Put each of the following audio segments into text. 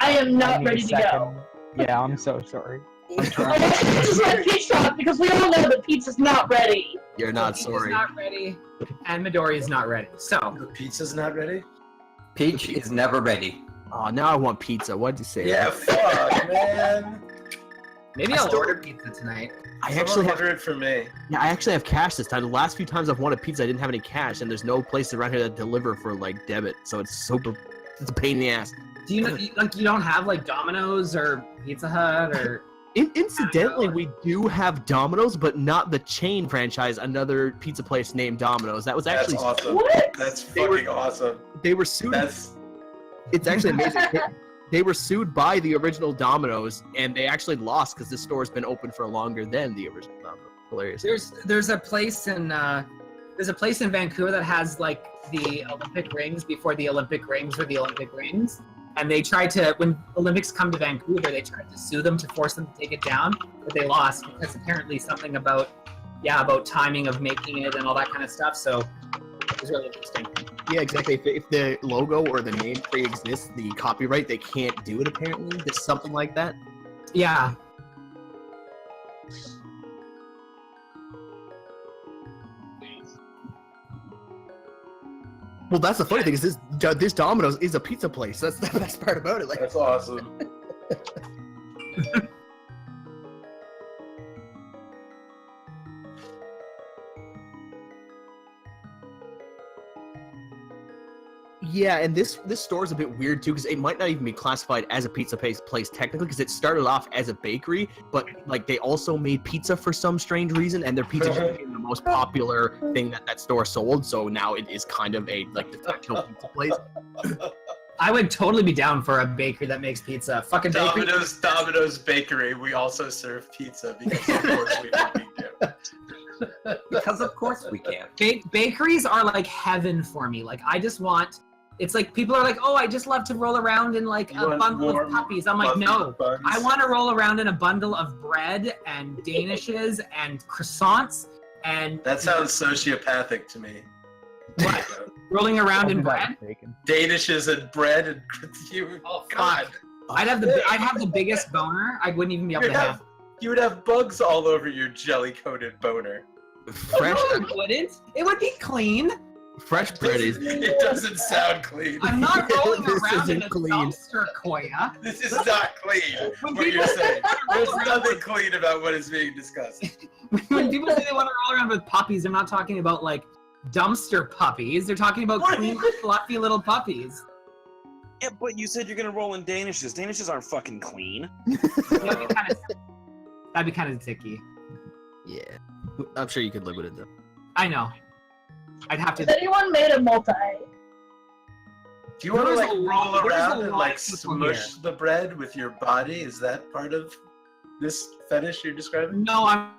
I am not need a ready to second. go. Yeah, I'm so sorry. I just let Peach talk because we all know that pizza's not ready. You're not Peach sorry. is not ready, and Midori is not ready. So The pizza's not ready? Peach is never ready. Oh, now I want pizza. What'd you say? Yeah, fuck, man. maybe I'll order pizza tonight. I actually have. order it for me. Yeah, I actually have cash this time. The last few times I've wanted pizza, I didn't have any cash, and there's no place around here that deliver for like debit, so it's super. It's a pain in the ass. Do you know, like, you don't have like Domino's or Pizza Hut or? Incidentally, we do have Domino's, but not the chain franchise. Another pizza place named Domino's. That was actually That's awesome. What? That's fucking awesome. They were sued. That's It's actually amazing. They were sued by the original Domino's, and they actually lost because the store's been open for longer than the original Domino's. Hilarious. There's a place in Vancouver that has like the Olympic rings before the Olympic rings were the Olympic rings. And they tried to, when Olympics come to Vancouver, they tried to sue them to force them to take it down, but they lost because apparently something about timing of making it and all that kind of stuff. So it was really interesting. Yeah, exactly. If the logo or the name pre-exists the copyright, they can't do it. Apparently, it's something like that. Yeah. Well, that's the funny thing is this Domino's is a pizza place. That's the best part about it. Like, that's awesome. yeah, and this store is a bit weird too because it might not even be classified as a pizza place technically because it started off as a bakery, but like they also made pizza for some strange reason, and their pizza became the most popular thing that store sold. So now it is kind of a like the factual pizza place. I would totally be down for a bakery that makes pizza. Fucking bakery. Domino's Bakery. We also serve pizza because of course we fucking do. Because of course we can. Bakeries are like heaven for me. Like I just want. It's like people are like, oh, I just love to roll around in like a bundle of puppies. I'm like, no, buns. I want to roll around in a bundle of bread and danishes and croissants and. That sounds sociopathic to me. What? Rolling around in bread? Danishes and bread and you. Oh God! I'd have the biggest boner. I wouldn't even be able to have. You would have bugs all over your jelly-coated boner. Fresh, No, it wouldn't. It would be clean. fresh bread is. It doesn't sound clean. I'm not rolling This around in isn't a clean. dumpster, Koya. This is not clean. When What people you're say saying. they There's wanna roll nothing clean about what is being discussed. When people say they want to roll around with puppies, they're not talking about like dumpster puppies. They're talking about What? clean, fluffy little puppies. Yeah, but you said you're gonna roll in danishes. Danishes aren't fucking clean. That'd be kind of ticky. Yeah, I'm sure you could live with it though. I know. I'd have Has to. anyone made a multi? Do you want to There's like a roll lot- there's around a and lot like of people smush here. the bread with your body? Is that part of this fetish you're describing? No, I'm.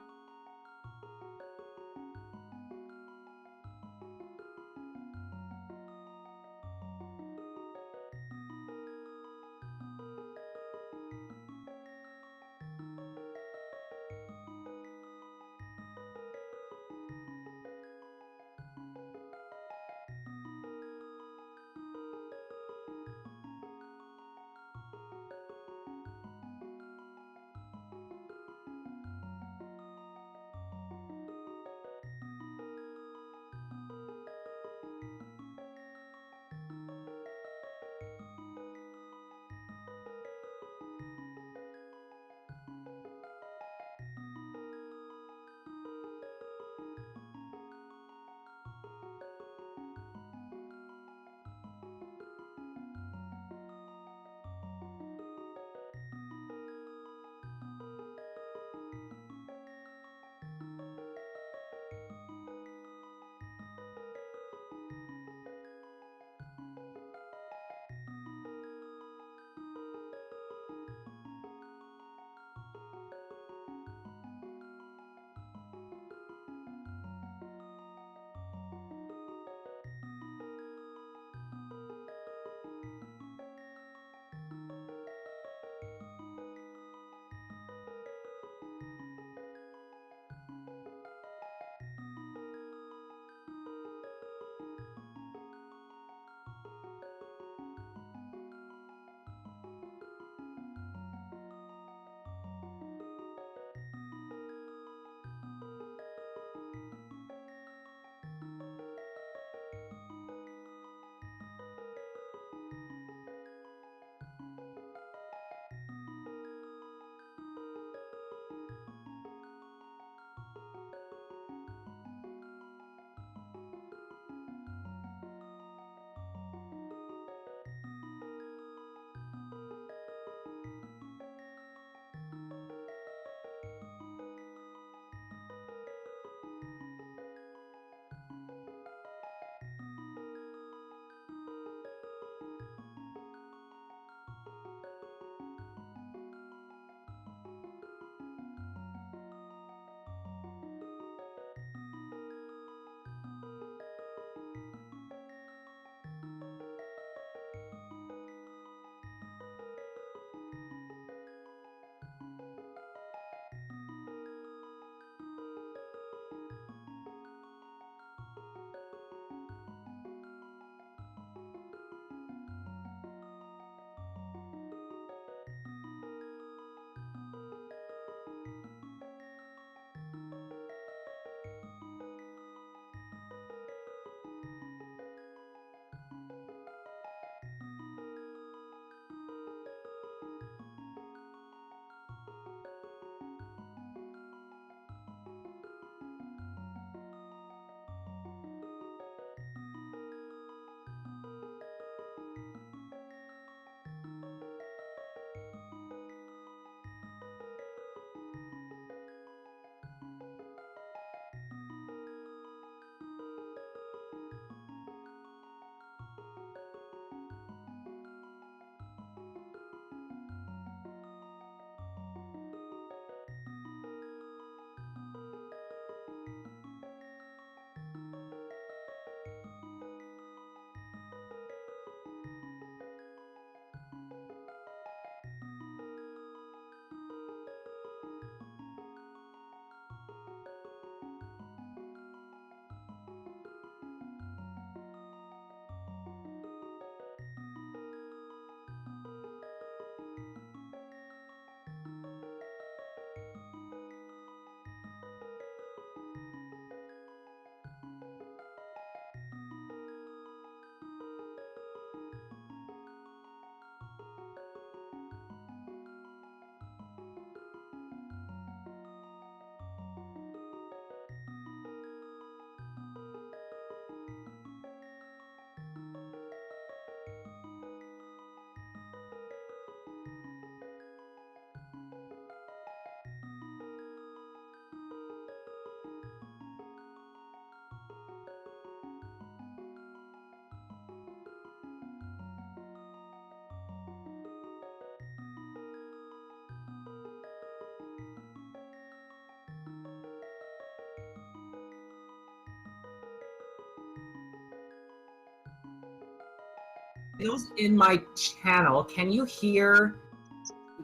those in my channel, can you hear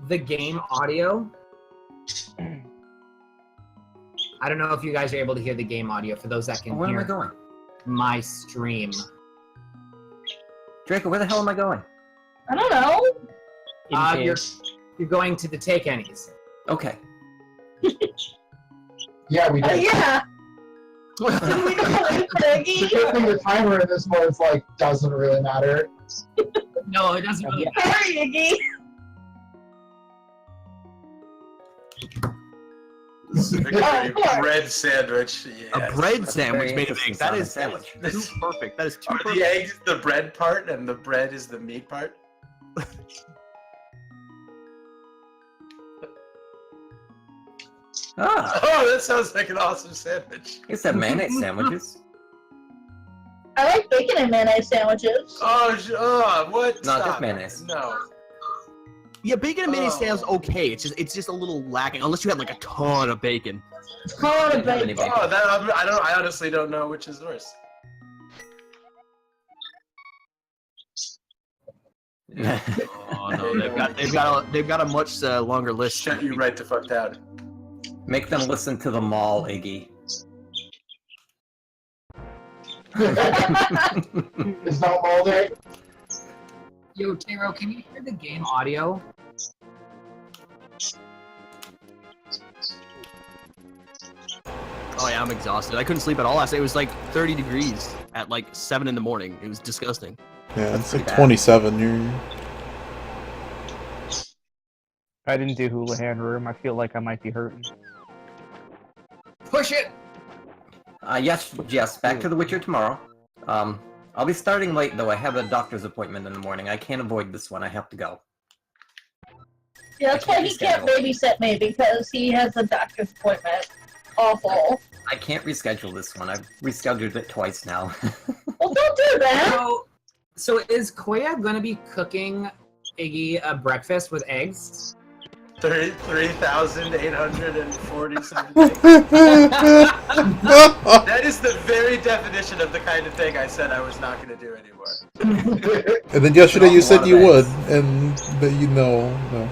the game audio? I don't know if you guys are able to hear the game audio for those that can Where am I hear going? my stream. Draco, where the hell am I going? I don't know. You're going to the Take Any's. Okay. Yeah, we did. Yeah. Did we go with Peggy? The good thing the timer in this one is like doesn't really matter. No, it doesn't really matter. Sorry, Iggy. A bread sandwich. Yes. A bread sandwich very made of eggs. interesting That is sandwich. too perfect. That is too Are perfect. the eggs the bread part and the bread is the meat part? Ah, Oh, that sounds like an awesome sandwich. you said mayonnaise sandwiches. I like bacon and mayonnaise sandwiches. Oh, what? No, just Stop. mayonnaise. No. Yeah, bacon and mayonnaise Oh. sounds okay. It's just a little lacking unless you had like a ton of bacon. Ton of Didn't have any bacon. Oh, that I honestly don't know which is worse. Oh no, they've got a much longer list. Shut you right the fuck down. Make them listen to the mall, Iggy. It's not all day. Yo, Taro, can you hear the game audio? Oh yeah, I'm exhausted. I couldn't sleep at all last night. It was like 30 degrees at like 7 in the morning. It was disgusting. Yeah, it's like pretty bad. 27 here. I didn't do Houlihan Room. I feel like I might be hurting. Push it! Yes, back to The Witcher tomorrow. I'll be starting late, though. I have a doctor's appointment in the morning. I can't avoid this one. I have to go. Yeah, that's why he can't babysit me, because he has a doctor's appointment. Awful. I can't reschedule this one. I've rescheduled it twice now. Well, don't do that. So is Koya gonna be cooking Iggy a breakfast with eggs? 3,847 That is the very definition of the kind of thing I said I was not going to do anymore. And then yesterday you A lot said of you would, eggs. and but you know, no.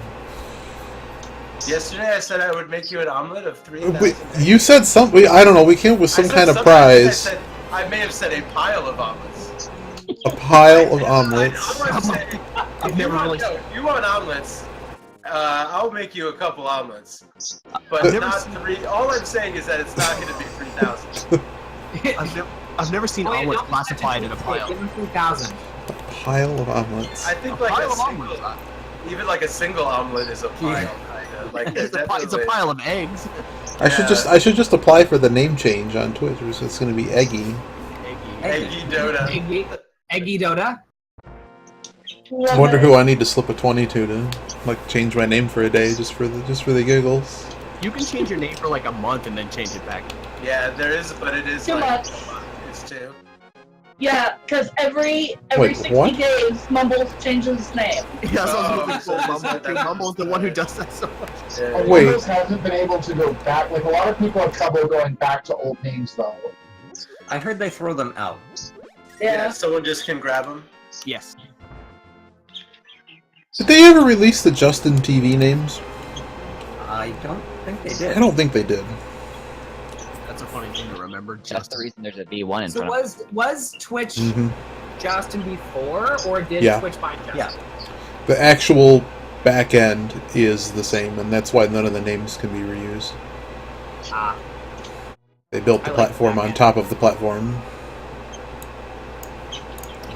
Yesterday I said I would make you an omelet of 3,000 Wait, you said something. I don't know. We came up with I some said kind of something. prize. I may have said a pile of omelets. A pile of omelets. I've never really. You want omelets? I'll make you a couple omelets, but I've never not seen- 3. All I'm saying is that it's not going to be 3,000. I've never seen Koya, omelets don't classified in a pile. Give him 3,000. A pile of omelets. I think A like pile a of single, omelets. even like a single omelet is a pile. Kind of. Like It's a pile of eggs. I should just apply for the name change on Twitch, so it's going to be Eggy. Eggy Dota. Eggy Dota? I wonder who I need to slip a 20 to like change my name for a day just for the giggles. You can change your name for like a month and then change it back. Yeah, there is, but it is Too like much. it's 2. Yeah, because every Wait, 60 what? days, Mumbles changes his name. Yeah, Oh, Mumble's the one who does that so much. Yeah. Wait. Windows hasn't been able to go back. Like a lot of people have trouble going back to old names though. I heard they throw them out. Yeah, someone just can grab them. Yes. Did they ever release the Justin TV names? I don't think they did. I don't think they did. That's a funny thing to remember. That's Just the reason there's a V1 in So front of it. was Twitch Mhm. Justin before, or did Yeah. Twitch find Justin? Yeah. The actual back end is the same, and that's why none of the names can be reused. Ah, They built the I like platform back on end. top of the platform.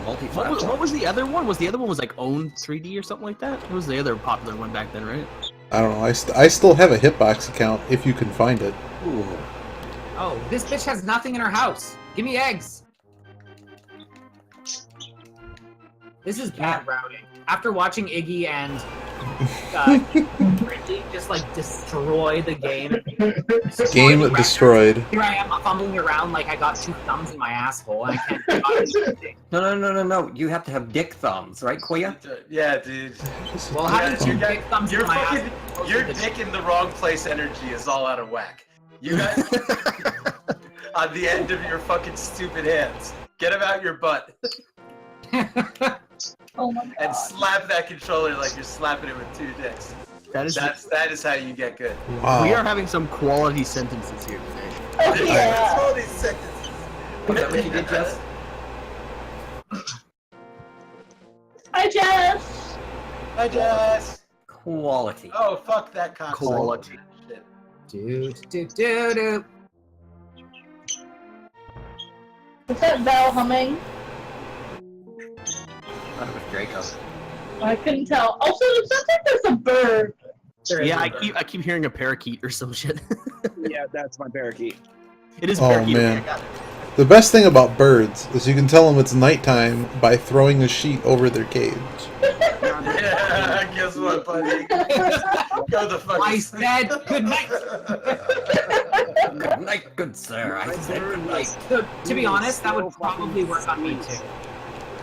Multi-platform. what was the other one? Was the other one like Own 3D or something like that? What was the other popular one back then, right? I don't know. I still have a Hitbox account if you can find it. Ooh. oh, this bitch has nothing in her house. Give me eggs. This is bad routing. After watching Iggy and Ridley just like destroy the game. Game Destroy the destroyed. Here I am fumbling around like I got 2 thumbs in my asshole and I can't do anything. No. You have to have dick thumbs, right, Koya? Yeah, dude. Well, how Yeah, did you get thumbs Your in my fucking, asshole? your dick in the wrong place energy is all out of whack. You guys on the end of your fucking stupid hands. Get them out your butt. Oh my god. and slap that controller like you're slapping it with 2 dicks. That is. That is how you get good. Wow. We are having some quality sentences here today. Oh yeah. All these sentences. Is that what you did, Jess? Hi, Jess. Hi, Jess. Quality. Oh, fuck that cock. Quality. Shit. Do. Is that Val humming? I thought it was Draco. I couldn't tell. Also, it sounds like there's a bird. Yeah, I keep hearing a parakeet or some shit. Yeah, that's my parakeet. It is Oh, parakeet. man. I got it. The best thing about birds is you can tell them it's nighttime by throwing a sheet over their cage. Yeah, guess what, buddy? Go the fuck. I said good night. Good night, good sir. I said good night. So, to be honest, that would probably work on me too.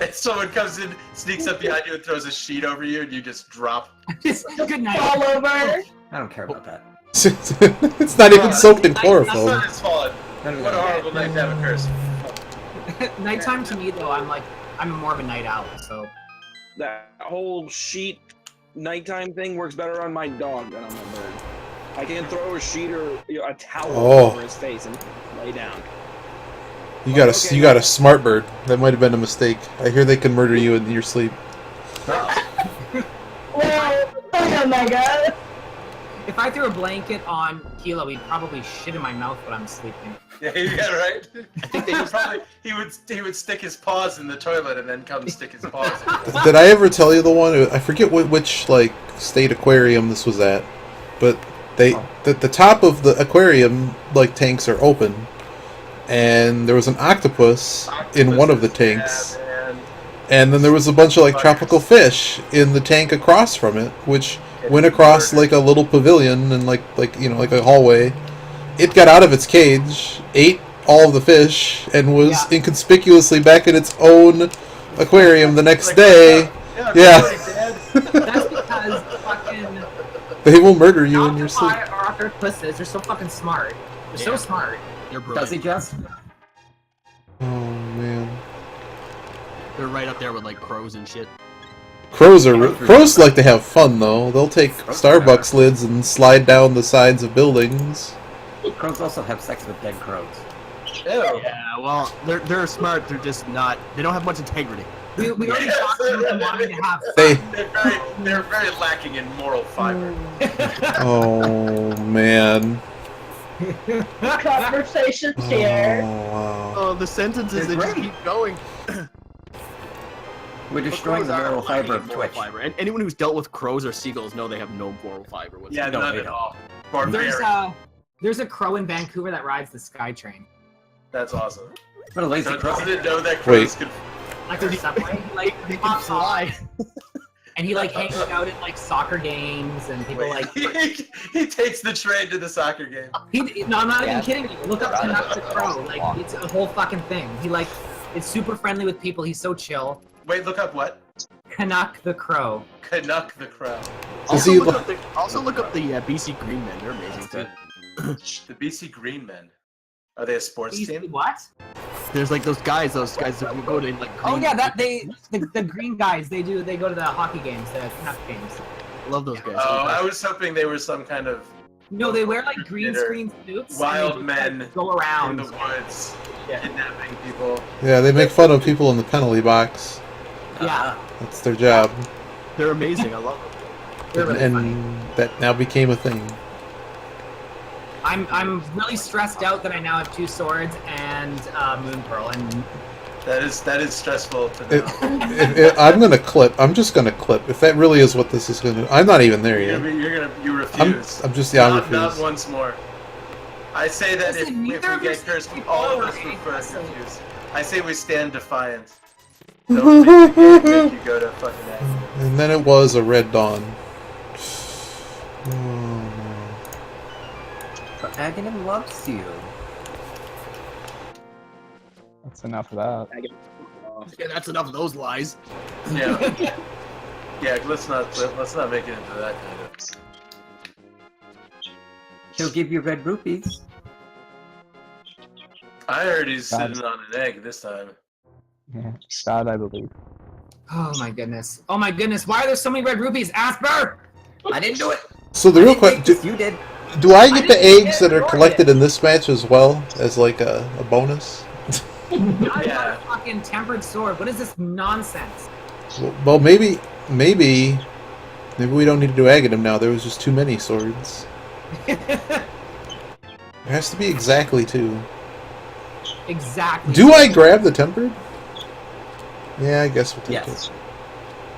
And someone comes in, sneaks up behind you, and throws a sheet over you, and you just drop. Just good night. Fall over. I don't care about that. It's not even soaked in That's chlorophyll. not his fault. None of What a that. horrible night to have a curse. Nighttime to me though, I'm more of a night owl, so That whole sheet nighttime thing works better on my dog than on my bird. I can throw a sheet or a towel Oh. over his face and lay down. You got a Okay. you got a smart bird. That might have been a mistake. I hear they can murder you in your sleep. Well, oh my god. if I threw a blanket on Kilo, he'd probably shit in my mouth when I'm sleeping. Yeah, right. I think he would stick his paws in the toilet and then come stick his paws. in. Did I ever tell you the one? I forget which like state aquarium this was at, but the top of the aquarium like tanks are open, and there was an octopus in one of the tanks, Yeah, man. and then there was a bunch of like tropical fish in the tank across from it, which went across like a little pavilion and like like a hallway. It got out of its cage, ate all of the fish, and was inconspicuously back in its own aquarium the next day. Yeah. That's because fucking They will murder you in your sleep. octopi or octopuses, they're so fucking smart. They're so smart. They're Does he, brilliant. Jess? Oh man. They're right up there with like crows and shit. Crows like to have fun though. They'll take Starbucks lids and slide down the sides of buildings. Crows also have sex with dead crows. Ew. Yeah, well, they're smart. They're just not. They don't have much integrity. We already talked about them wanting to have fun. They. They're very lacking in moral fiber. Oh man. Conversations Oh here. wow. Oh, the sentences they just keep going. We're destroying the moral fiber of Moral Twitch. fiber. And anyone who's dealt with crows or seagulls know they have no moral fiber Yeah, whatsoever. none they at don't. all. Barbarian. There's a crow in Vancouver that rides the SkyTrain. That's awesome. What a lazy So crow. doesn't it know that crows Wait. could? Like the subway, like They can fly. and he like hangs out at like soccer games and people like. he takes the train to the soccer game. No, I'm not Yeah. even kidding you. Look up Canuck the Crow. Like it's a whole fucking thing. He like is super friendly with people. He's so chill. Wait, look up what? Canuck the Crow. Canuck the Crow. Does he Also look up the BC Green Men. They're amazing too. The BC Green Men. Are they a sports team? What? There's like those guys that will go to like. Oh green- yeah, the green guys. They go to the hockey games, the Canuck games. I love those guys. Oh, I was hoping they were some kind of No, they wear like green They're screen suits. wild and they just, men like, go in around. the woods, Yeah. kidnapping people. Yeah, they make fun of people in the penalty box. Yeah, That's their job. They're amazing. I love them. they're really And funny. that now became a thing. I'm really stressed out that I now have 2 swords and Moon Pearl, and That is stressful to know. I'm just gonna clip. If that really is what this is gonna. I'm not even there yet. You refuse. I'm just not refuse. once more. I say that if Listen, we neither of you get cursed, speak all of over us me. refuse. I say we stand defiant. Don't make you go to fucking ass. And then it was a red dawn. Oh, But Aghanim loves you. That's enough of that. Yeah, that's enough of those lies. Yeah. Yeah, let's not make it into that kind of. He'll give you red rupees. I heard he's God. sitting on an egg this time. Yeah, God, I believe. Oh my goodness. Oh my goodness. Why are there so many red rupees? Asper! I didn't do it. So the real question: You did. do I get the didn't eggs get that are it. collected in this match as well as like a bonus? I Yeah. got a fucking tempered sword. What is this nonsense? Well, maybe we don't need to do Aghanim now. There was just too many swords. There has to be exactly 2. Exactly. Do I grab the tempered? Yeah, I guess we'll take Yes. it.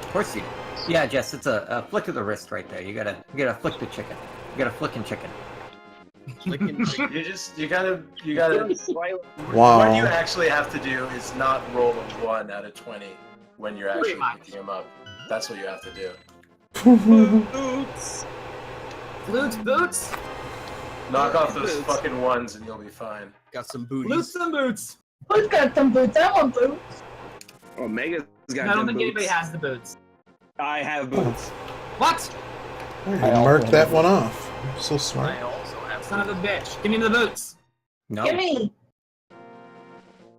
Of course you do. Yeah, Jess, it's a flick of the wrist right there. You gotta flick the chicken. You gotta flickin' chicken. You gotta. Wow. What you actually have to do is not roll a 1 out of 20 when you're actually much. picking them up. That's what you have to do. Boots. Boots. Knock off those fucking 1s and you'll be fine. Got some Boots booties. and boots. Who's got some boots? I want boots. Oh, Mega's got I don't them think anybody boots. has the boots. I have boots. What? I marked that one off. I'm so smart. I also have Son of a bitch. Give me the boots. No. Give me.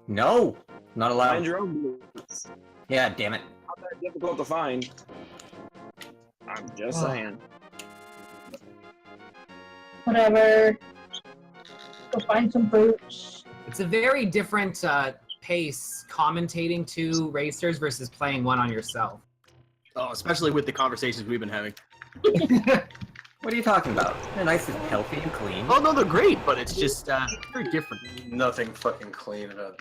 No. Not Find allowed. your own boots. Yeah, damn it. Not that difficult to find. I'm just saying. Whatever. Go find some boots. It's a very different pace commentating 2 racers versus playing one on yourself. Oh, especially with the conversations we've been having. What are you talking about? They're nice and healthy and clean. Oh no, they're great, but it's just very different. Nothing fucking clean about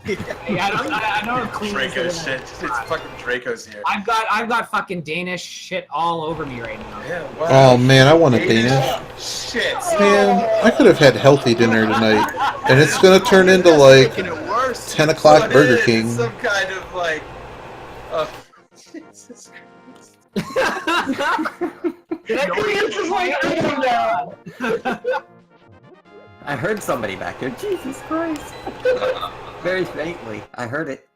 I don't have clean Draco shit. It's fucking Draco's here. I've got fucking Danish shit all over me right now. Yeah, wow. Oh man, I want a Danish. Shit. Man, I could have had healthy dinner tonight, and it's gonna turn into like Making it worse. 10 o'clock What Burger is? King. It's some kind of like. Jesus Christ. This is like, I don't know. I heard somebody back there. Jesus Christ. Very faintly. I heard it.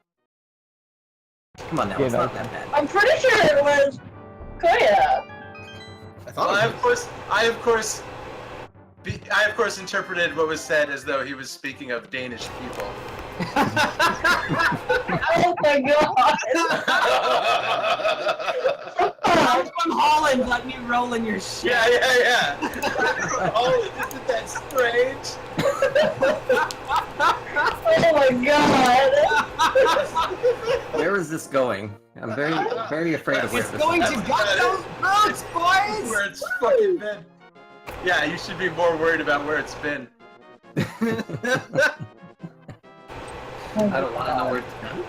Come on now, Yeah, it's no. not that bad. I'm pretty sure it was Koya. I thought Well, it was I of course interpreted what was said as though he was speaking of Danish people. Oh my god. I'm from Holland, let me roll in your shit. Yeah. Oh, isn't that strange? Oh my god. Where is this going? I'm very afraid of where It's this going is to gut those boots, boys! Where it's fucking been. Yeah, you should be more worried about where it's been. I don't want to know where it's going.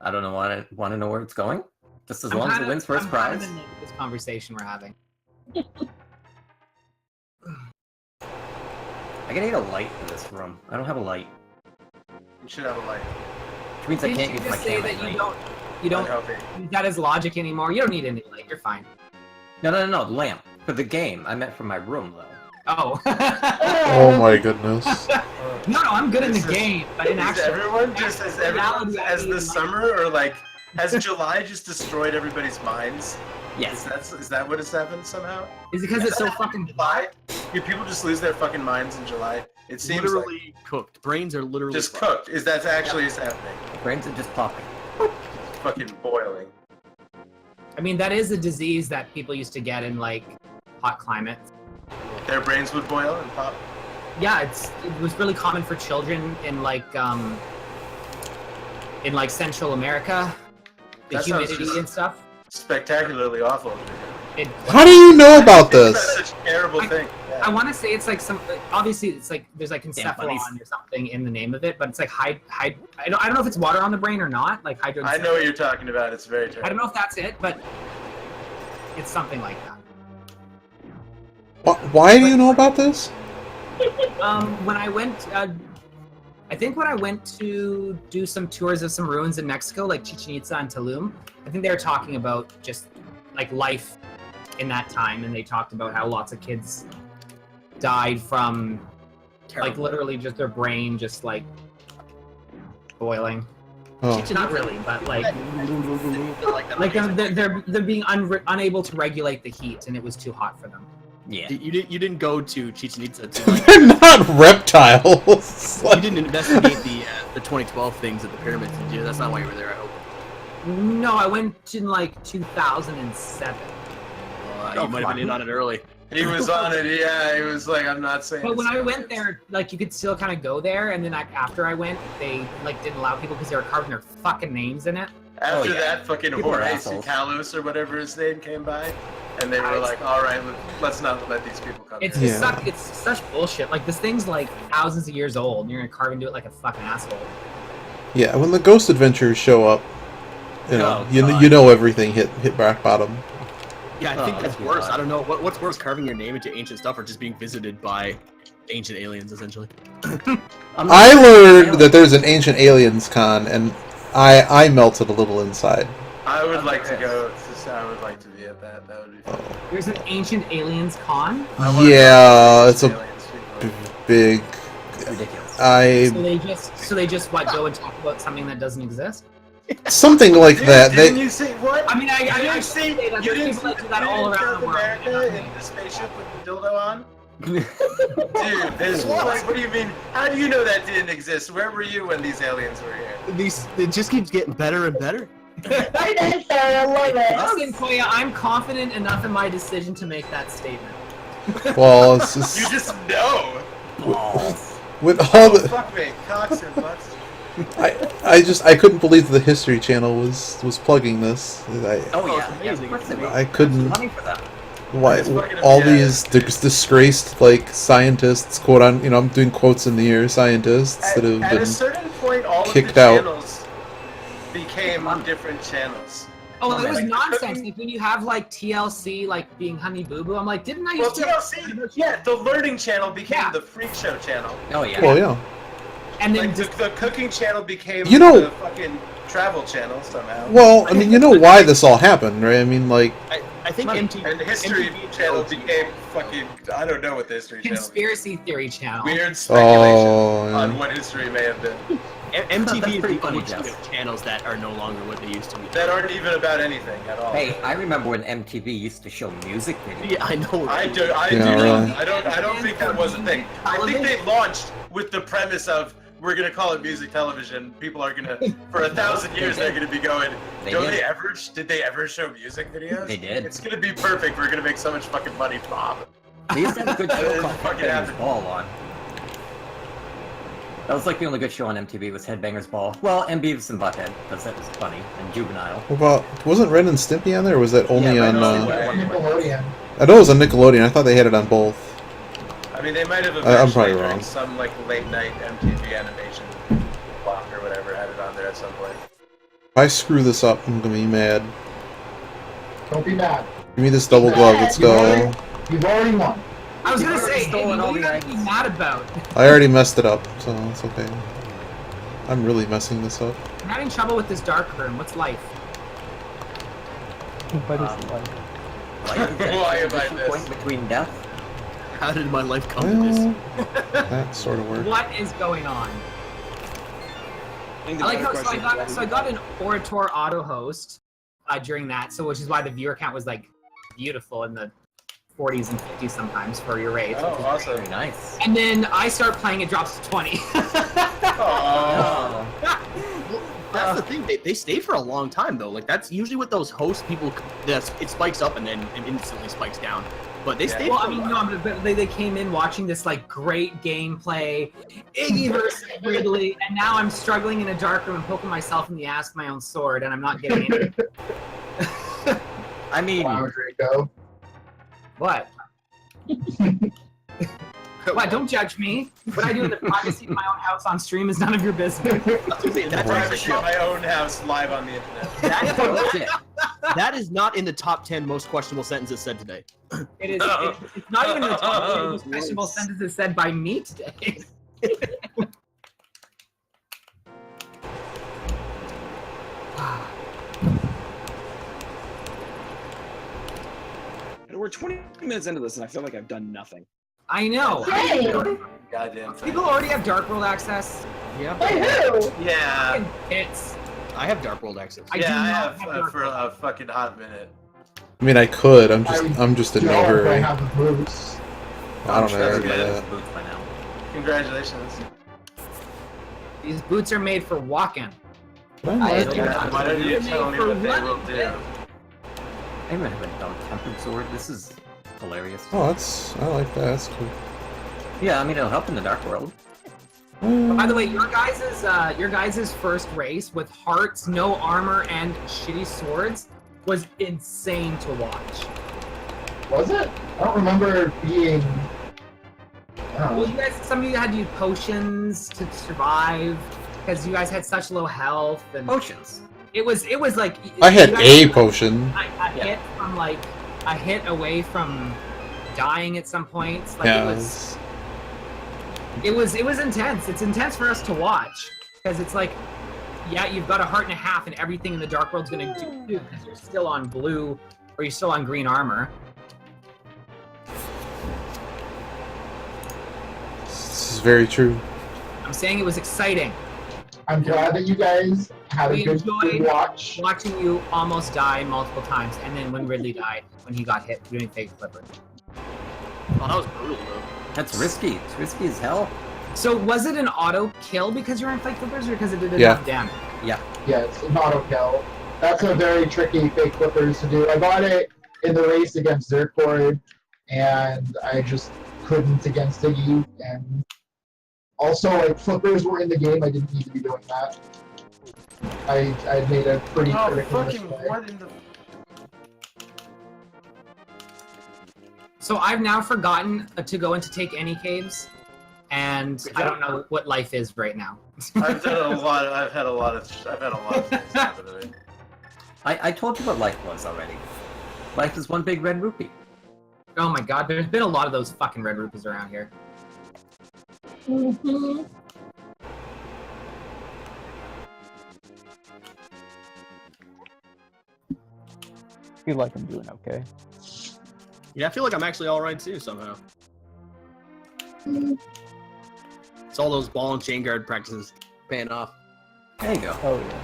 I don't want to know where it's going. Just as long as it wins first prize. I'm this conversation we're having. I gotta get a light in this room. I don't have a light. You should have a light. Which means I Didn't can't you use my just say camera that at you night. don't Unhealthy. use that as logic anymore? You don't need any light. You're fine. No, the lamp. For the game. I meant for my room, though. Oh. Oh my goodness. No, I'm good in This the is- game, but in Is actual everyone just as everyone reality, I as need the light. summer, or like has July just destroyed everybody's minds? Yes. Is that what has happened somehow? Is it because it's so fucking July? Do people just lose their fucking minds in July? It seems literally cooked. Brains are like literally just fried. cooked. Is that actually is happening? Brains are just popping. Fucking boiling. I mean, that is a disease that people used to get in like hot climates. Their brains would boil and pop. Yeah, it was really common for children in like Central America, the That sounds humidity just- and stuff. Spectacularly awful. How do you know about That's this? such a terrible thing. Yeah. I want to say it's like some. Obviously, it's like there's like Damn bunnies. encephalon or something in the name of it, but it's like I don't know if it's water on the brain or not. Like hydro. I know what you're talking about. It's very terrible. I don't know if that's it, but it's something like that. Why do you know about this? When I went, I think when I went to do some tours of some ruins in Mexico, like Chichen Itza and Tulum, I think they were talking about just like life in that time, and they talked about how lots of kids died from like literally just their brain just like boiling. Oh. Not really, but like they're being unable to regulate the heat, and it was too hot for them. Yeah. You didn't go to Chichen Itza to like, They're not reptiles. you didn't investigate the 2012 things at the pyramids, did you? That's not why you were there, I hope. No, I went in like 2007. You might have been in on it early. He was on it, yeah. He was like, I'm not saying. But when it's I went aliens. there, like you could still kind of go there, and then after I went, they like didn't allow people because they were carving their fucking names in it. After Oh, yeah. that, fucking People are Horace assholes. Talos or whatever his name came by, and they were like, all right, let's not let these people come It's here. Yeah. it's such bullshit. Like this thing's like thousands of years old, and you're gonna carve into it like a fucking asshole. Yeah, when the Ghost Adventures show up, you know, Oh, you God. know everything hit rock bottom. Yeah, I think Oh, that's my worse. God. I don't know what's worse, carving your name into ancient stuff or just being visited by ancient aliens, essentially. I learned that there's an Ancient Aliens con, and I melted a little inside. I would like to go. I would like to be at that. That would be fun. There's an ancient aliens con. I wanna Yeah, know it's a aliens people. big. ridiculous. So they just what go and talk about something that doesn't exist. Something like that. Didn't They, you say what? I mean, I didn't see. say that You there's didn't people see that do that all around the world. America in the spaceship with the dildo on. Dude, this like, what do you mean? How do you know that didn't exist? Where were you when these aliens were here? It just keeps getting better and better. Right there, Sarah, I love it. Listen, Koya, I'm confident enough in my decision to make that statement. well, it's just You just know. with all the. Fuck me, cocks and butts. I couldn't believe the History Channel was plugging this. Oh yeah, yeah, of amazing. course they will. I couldn't. Money for that. Why It's fucking all yeah. these disgraced like scientists, quote on, I'm doing quotes in the air, scientists that have At a been. certain point, all kicked of the out. channels became different channels. Oh, it was Like, nonsense. Like when you have like TLC like being Honey Boo Boo, I'm like, didn't I Well, used to? TLC, yeah, the Learning Channel became Yeah. the Freak Show channel. Oh yeah. Well, yeah. And then Like the Cooking Channel became You know- the fucking Travel Channel somehow. Well, I mean, you know why this all happened, right? I mean, like, I think MTV And the History MTV Channel knows. became fucking, I don't know what the History Channel Conspiracy Theory Channel. Weird speculation Oh, yeah. on what history may have been. MTV That's is pretty the funny, OG Jeff. of channels that are no longer what they used to be. That aren't even about anything at all. Hey, I remember when MTV used to show music videos. Yeah, I know. I right? do. Yeah, right. I don't think that was a thing. I think they launched with the premise of we're gonna call it music television. People are gonna, for 1,000 years, they're gonna be going. They Did did. they ever show music videos? They did. It's gonna be perfect. We're gonna make so much fucking money, Bob. They used to have a good show called Fucking Headbangers happened. Ball on. That was like the only good show on MTV was Headbangers Ball. Well, and Beavis and Butthead, because that was funny and juvenile. what about wasn't Ren and Stimpy on there? Or was that only Yeah, on? Ren and Stimpy. Nickelodeon. I know it was on Nickelodeon. I thought they had it on both. I mean, they might have I'm eventually probably during wrong. some like late night MTV animation block or whatever had it on there at some point. If I screw this up, I'm gonna be mad. Don't be mad. Give me this double glove. Let's go. You've already won. I was gonna You've already say, stolen what all are you the gonna be eggs. mad about? I already messed it up, so it's okay. I'm really messing this up. I'm having trouble with this dark room. What's life? What is it like? Life is that Why am I transition this? point between death. How did my life come to this? Well, that sort of worked. What is going on? I like how so I got an Orator auto host during that, so which is why the viewer count was like beautiful in the 40s and 50s sometimes for your raids. Oh, awesome. Very nice. And then I start playing, it drops to 20. Oh. That's the thing. They stay for a long time though. Like that's usually what those host people. It spikes up and then it instantly spikes down. But they stay. Well, for I mean, a while. no, but they came in watching this like great gameplay, Iggy versus Ridley, and now I'm struggling in a dark room and poking myself in the ass with my own sword, and I'm not getting it. I mean, Wow, Draco. What? What? Don't judge me. What I do in the privacy of my own house on stream is none of your business. That's Privacy of my own house live on the internet. that's it. That is not in the top 10 most questionable sentences said today. It is. It's not even the top 10 most questionable sentences said by me today. We're 20 minutes into this, and I feel like I've done nothing. I know. Hey! Goddamn thing. People already have Dark World access. Yeah. By who? Yeah. Fucking tits. I have Dark World access. I do Yeah, I not have Dark for World. a fucking hot minute. I mean, I could. I'm just in no Joe, I hurry. have the boots. I don't know. That's about good. that. Boots by now. Congratulations. These boots are made for walking. I- Why don't you tell me what they will do? I even have a dumb tempered sword. This is hilarious. Oh, I like that. That's cool. Yeah, I mean, it'll help in the Dark World. By the way, your guys' first race with hearts, no armor, and shitty swords was insane to watch. Was it? I don't remember it being. Well, you guys, some of you had to use potions to survive because you guys had such low health and Potions. It was like I had you guys a were, potion. a hit away from dying at some points. Like Yeah. it was intense. It's intense for us to watch because it's like, yeah, you've got a heart and a half, and everything in the Dark World's gonna do because you're still on blue or you're still on green armor. This is very true. I'm saying it was exciting. I'm glad that you guys had We a good enjoyed watch. watching you almost die multiple times, and then when Ridley died, when he got hit doing fake flipper. Oh, that was brutal though. That's risky. It's risky as hell. So was it an auto kill because you're in fake flippers, or because it did Yeah. enough damage? Yeah, it's an auto kill. That's a very tricky fake flippers to do. I got it in the race against Zerkord, and I just couldn't against Iggy. And also, like, flippers were in the game. I didn't need to be doing that. I made a pretty Oh, critical fucking mistake. what in the... So I've now forgotten to go into take any caves, and I don't know what life is right now. I've had a lot of things happen to me. I told you what life was already. Life is one big red rupee. Oh my god, there's been a lot of those fucking red rupees around here. Mm-hmm. I feel like I'm doing okay. Yeah, I feel like I'm actually all right too somehow. It's all those ball and chain guard practices paying off. There you go. Oh yeah.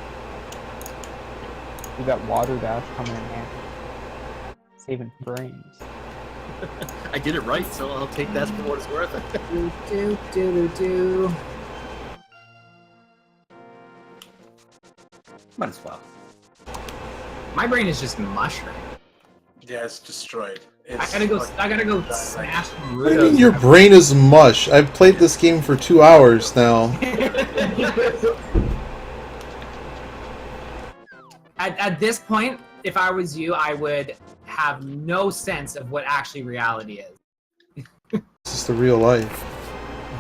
We got water dash coming in handy. Saving frames. I did it right, so I'll take that for what it's worth. Do. Might as well. My brain is just mushroom. Yeah, it's destroyed. I gotta go smash some What do you mean your brain is mush? I've played this game for 2 hours now. At this point, if I was you, I would have no sense of what actually reality is. This is the real life.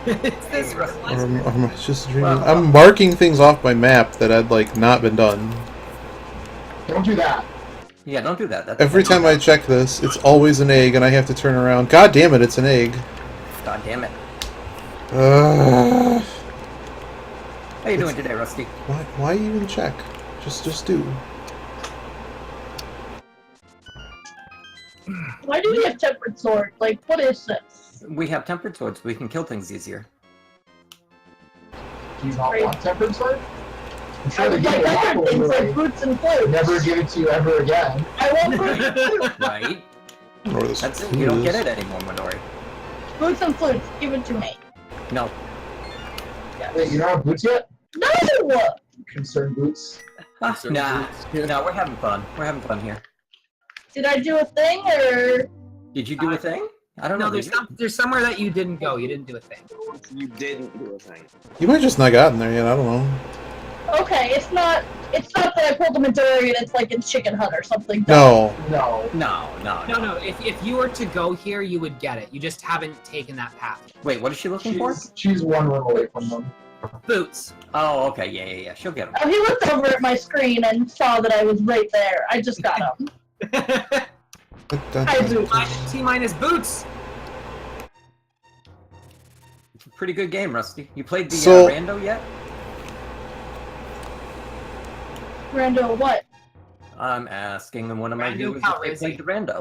It's this Or real am I just dreaming? I'm marking things off my map that had, like, not been done. Don't do that. Yeah, don't do that. That's Every time I check this, it's always an egg, and I have to turn around. God damn it, it's an egg. God damn it. Uh, How you doing today, Rusty? why even check? Just do. Why do we have tempered sword? Like, what is this? We have tempered swords. We can kill things easier. Do you not want tempered sword? I'm I sure the would game like will other walk things away. like boots and flutes. Never give it to you ever again. I want boots and flutes. Right? Or this That's it. You don't get it anymore, Midori. Boots and flutes, give it to me. No. Wait, you don't have boots yet? No! Concerned boots. Ah, Certain nah. boots. No, we're having fun. We're having fun here. Did I do a thing, or...? Did you do a thing? I don't know. No, did you? there's somewhere that you didn't go. You didn't do a thing. You didn't do a thing. You might just not gotten there yet, I don't know. Okay, it's not that I pulled a Midori and it's like in Chicken Hut or something. No. No. No. If you were to go here, you would get it. You just haven't taken that path. Wait, what is she looking for? She's one room away from them. Boots. Oh, okay. Yeah. She'll get them. Oh, he looked over at my screen and saw that I was right there. I just got him. Hi, Boots. T-minus boots. It's a pretty good game, Rusty. You played the So- Rando yet? Rando, what? I'm asking one of my Rando viewers if they Calrissian. played the Rando.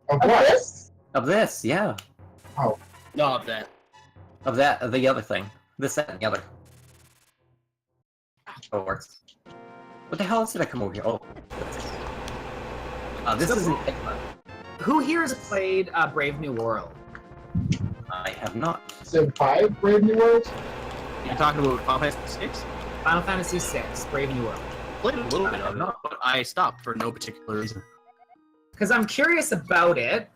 Of Of what? this? Of this, yeah. No, of that. Of the other thing. This, that, and the other. Oh, it works. What the hell else did I come over here? Oh. This isn't Figma. Who here has played Brave New World? I have not. Civ 5, Brave New World? You're talking about Final Fantasy 6? Final Fantasy VI, Brave New World. Played a little bit of it, but I stopped for no particular reason. Because I'm curious about it.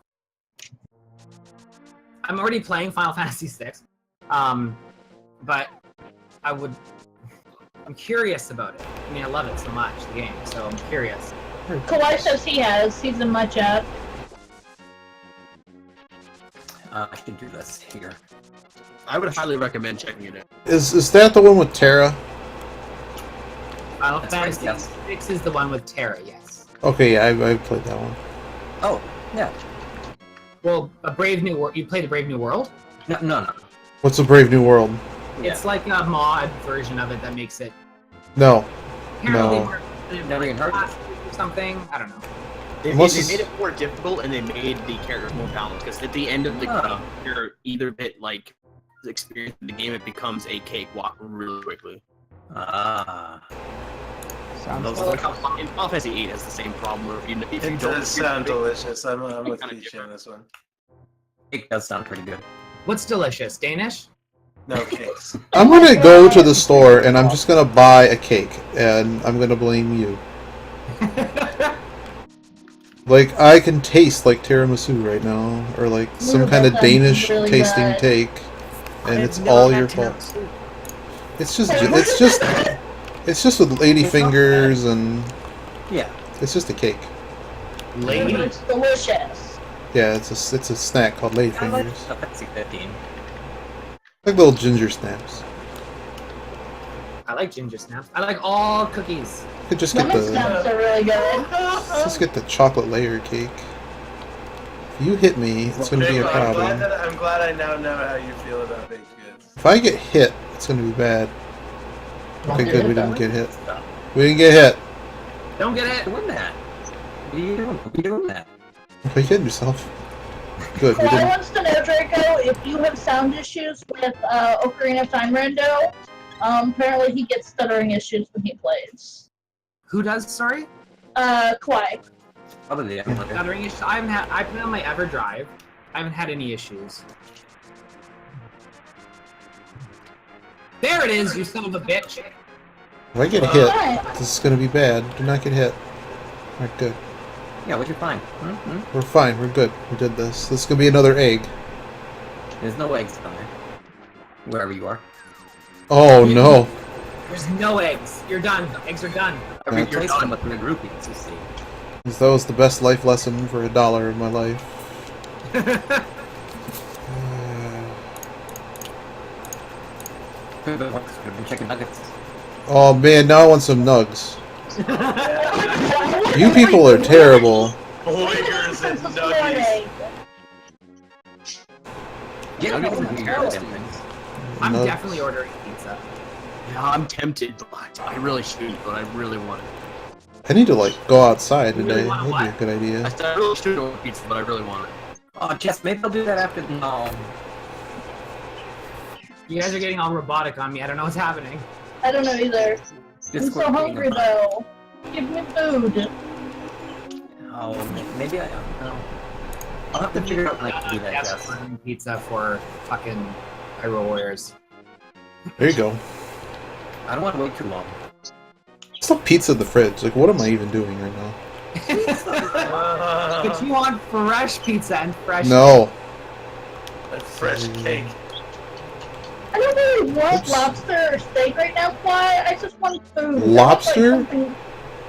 I'm already playing Final Fantasy VI, but I'm curious about it. I mean, I love it so much, the game, so I'm curious. Kawhi says he has. He's in my chat. I should do this here. I would highly recommend checking it out. Is that the one with Terra? Final That's right, Fantasy yes. VI is the one with Terra, yes. Okay, yeah, I've played that one. Oh, yeah. Well, a Brave New World. You played a Brave New World? No. What's a Brave New World? It's like a mod version of it that makes it No. apparently No. more Never even heard of it. or something. I don't know. They Unless made it's- it more difficult, and they made the characters more balanced. Because at the end of the game, you're either bit like experience in the game, it becomes a cakewalk really quickly. Ah. Sounds Those like in Final Fantasy VIII has the same problem. Where if you It don't, does sound delicious. I'm with kinda Peachy on this one. It does sound pretty good. What's delicious? Danish? No cakes. I'm gonna go to the store and I'm just gonna buy a cake, and I'm gonna blame you. Like, I can taste like tiramisu right now, or like some kind of That sounds Danish really tasting bad. cake, and I've it's never all had your tiramisu. fault. It's just with lady fingers, and Yeah. it's just a cake. Lady. It's delicious. Yeah, it's a snack called lady I like fingers, the Pepsi 15. like little ginger snaps. I like ginger snaps. I like all cookies. You could just get Lemon the snaps are really good. just get the chocolate layer cake. If you hit me, it's gonna be a problem. I'm glad I now know how you feel about baked goods. If I get hit, it's gonna be bad. Okay, Don't good, get we hit, didn't though. get hit. We didn't get hit. Don't get it. Doing that. What are you doing? What are you doing that? Why you hitting yourself? Good, we Kawhi didn't. wants to know, Draco, if you have sound issues with Ocarina of Time Rando. Apparently he gets stuttering issues when he plays. Who does? Sorry. Kawhi. Probably the emulator. Stuttering issues. I put it on my EverDrive. I haven't had any issues. There it is, you son of a bitch. If I get hit, this is gonna be bad. Do not get hit. Alright, good. Yeah, which is fine. Mm-hmm. We're fine, we're good. We did this. This is gonna be another egg. There's no eggs down there. Wherever you are. Oh no. There's no eggs. You're done. Eggs are done. I Yeah. replaced them with 3 rupees, you see. That was the best life lesson for $1 of my life. Could have been chicken nuggets. Oh man, now I want some nugs. You people are terrible. Boigers and This nuggies. morning. Yeah, Okay. nuggets and weird damn things. I'm Nugs. definitely ordering pizza. Yeah, I'm tempted, but I really shouldn't. But I really want it. I need to like go outside You really today. want That'd be a good idea. I said I really should order pizza, but I really want it. Oh, Jess, maybe I'll do that after. No. You guys are getting all robotic on me. I don't know what's happening. I don't know either. I'm Discord so being hungry a- though. Give me food. Oh, maybe I don't know. I'll have to figure out when I can do that, Yes, Jess. ordering pizza for fucking Hyrule Warriors. There you go. I don't want to wait too long. Still pizza in the fridge. Like, what am I even doing right now? But you want fresh pizza and fresh. No. A fresh cake. I don't really want Oops. lobster or steak right now, Kawhi. I just want food. Lobster? I want, like, something-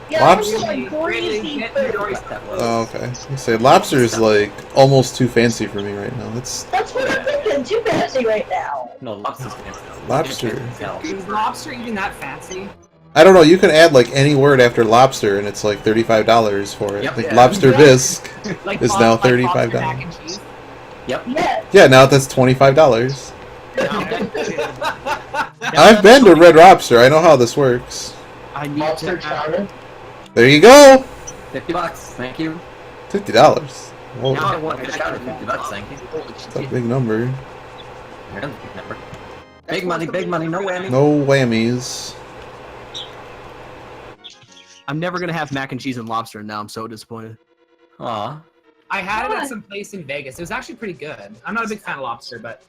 yeah, Lobster? I want like greasy Get your food. doors- That was- Oh, okay. You say lobster is like almost too fancy for me right now. It's That's what I'm thinking. Too fancy right now. No, lobster's fancy. Lobster. Is lobster even that fancy? I don't know. You can add like any word after lobster, and it's like $35 for it. Yep. Like Yeah. lobster Yeah. bisque Like is Bob- now like lobster $35. mac and cheese? Yes. Yeah, now that's $25. No. I've been to Red Lobster. I know how this works. I need Lobster to have, chowder. There you go. $50, thank you. $50. Whoa, Now I want a shout at $50, thank you. that's a big number. Really big number. Big money, no whammy. No whammies. I'm never gonna have mac and cheese and lobster, and now I'm so disappointed. Aw. I had it at some place in Vegas. It was actually pretty good. I'm not a big fan of lobster, but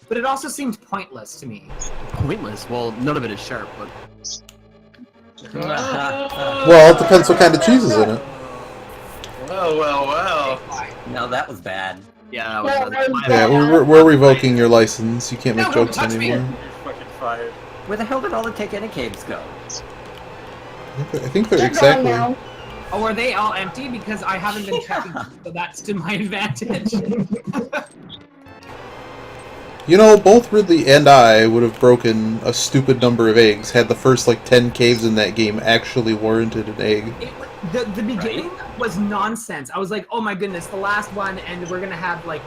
but it also seemed pointless to me. Pointless. Well, none of it is sharp, but Well, it depends what kind of cheese is in it. Well. No, that was bad. yeah, that was my Yeah, bad. we're revoking your license. You can't make No, don't jokes touch me. anymore. You're fucking fired. Where the hell did all the Take Any caves go? I think they're They're gone exactly. now. Oh, are they all empty? Because I haven't been checking, so that's to my advantage. You know, both Ridley and I would have broken a stupid number of eggs had the first, like, 10 caves in that game actually warranted an egg. The beginning was nonsense. I was like, oh my goodness, the last one, and we're gonna have like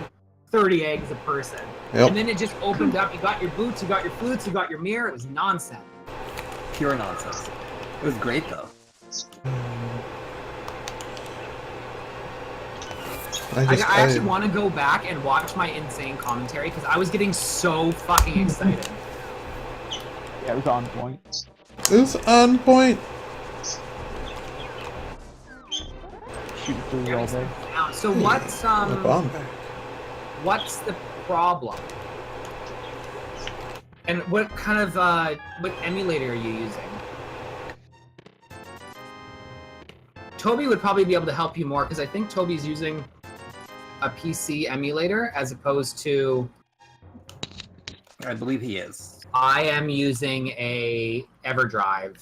30 eggs a person. Yep. And then it just opened up. You got your boots, you got your flutes, you got your mirror. It was nonsense. Pure nonsense. It was great though. I actually want to go back and watch my insane commentary because I was getting so fucking excited. Yeah, it was on point. It was on point. Shooting through you all day. So what's Bomb back. what's the problem? And what kind of what emulator are you using? Toby would probably be able to help you more because I think Toby's using a PC emulator as opposed to I believe he is. I am using a EverDrive.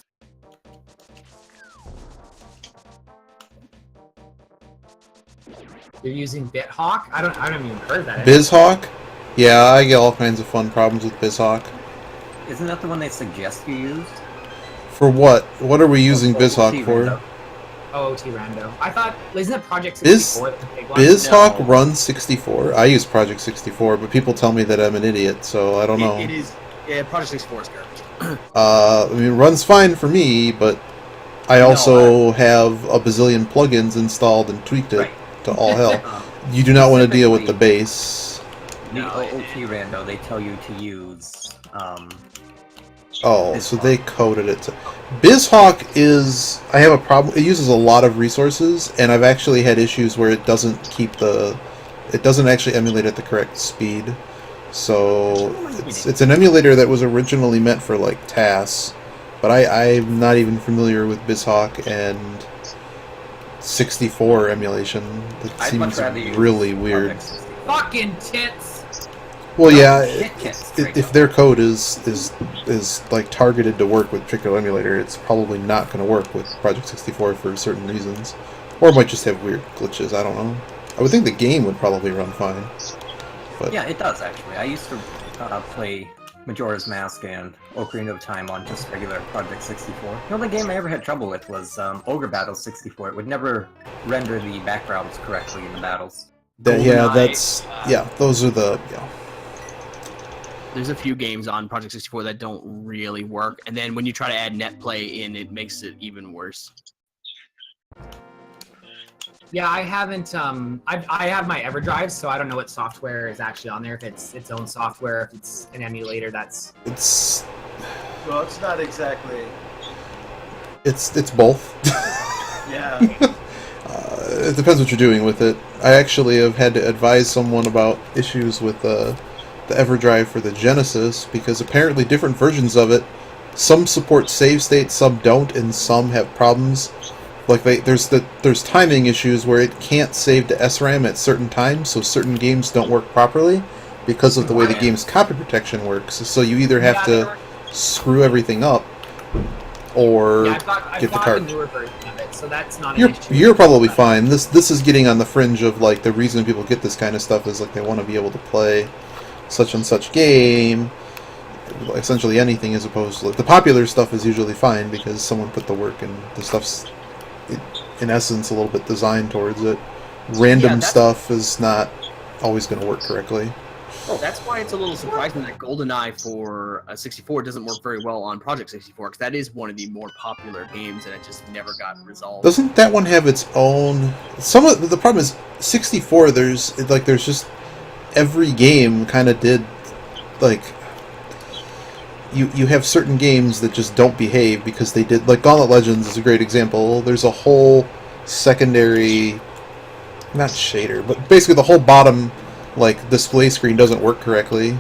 You're using BitHawk? I don't even heard that. BizHawk? Yeah, I get all kinds of fun problems with BizHawk. Isn't that the one they suggest you use? For what? What are we using BizHawk for? Rando. OOT Rando. I thought, isn't it Project 64 the big one? BizHawk No. runs 64. I use Project 64, but people tell me that I'm an idiot, so I don't know. It is. Yeah, Project 64 is garbage. I mean, it runs fine for me, but I also have a bazillion plugins installed and tweaked it Right. to all hell. You do not want to deal with the base. The No, OOT Rando, they tell you to use. Oh, so they coded it to... BizHawk is... I have a problem... It uses a lot of resources, and I've actually had issues where it doesn't keep the... It doesn't actually emulate at the correct speed. So, it's an emulator that was originally meant for, like, TAS. But I'm not even familiar with BizHawk and 64 emulation. That I'd seems much rather use really weird. Project 64. Fucking tits! Well, No, yeah, shit kits, straight if up. their code is like targeted to work with a particular emulator, it's probably not going to work with Project 64 for certain reasons, or it might just have weird glitches. I don't know. I would think the game would probably run fine. But Yeah, it does actually. I used to play Majora's Mask and Ocarina of Time on just regular Project 64. The only game I ever had trouble with was Ogre Battles 64. It would never render the backgrounds correctly in the battles. those are the There's a few games on Project 64 that don't really work, and then when you try to add netplay in, it makes it even worse. Yeah, I haven't. I have my EverDrive, so I don't know what software is actually on there. If it's its own software, if it's an emulator, it's Well, it's not exactly. it's both. Yeah. It depends what you're doing with it. I actually have had to advise someone about issues with the EverDrive for the Genesis, because apparently different versions of it, some support save states, some don't, and some have problems. Like there's timing issues where it can't save to SRAM at certain times, so certain games don't work properly because of the way the game's copy protection works. So you either have to screw everything up or I've got get the card. the newer version of it, so that's not an issue. You're probably fine. This is getting on the fringe of like the reason people get this kind of stuff is like they want to be able to play such and such game, essentially anything, as opposed to like the popular stuff is usually fine because someone put the work and the stuff's in essence a little bit designed towards it. Random stuff is not always going to work correctly. That's why it's a little surprising that GoldenEye for 64 doesn't work very well on Project 64, because that is one of the more popular games, and it just never got resolved. Doesn't that one have its own? Some of the problem is 64. There's just every game kind of did like. You have certain games that just don't behave because they did, like Gauntlet Legends is a great example. There's a whole secondary, not shader, but basically the whole bottom like display screen doesn't work correctly,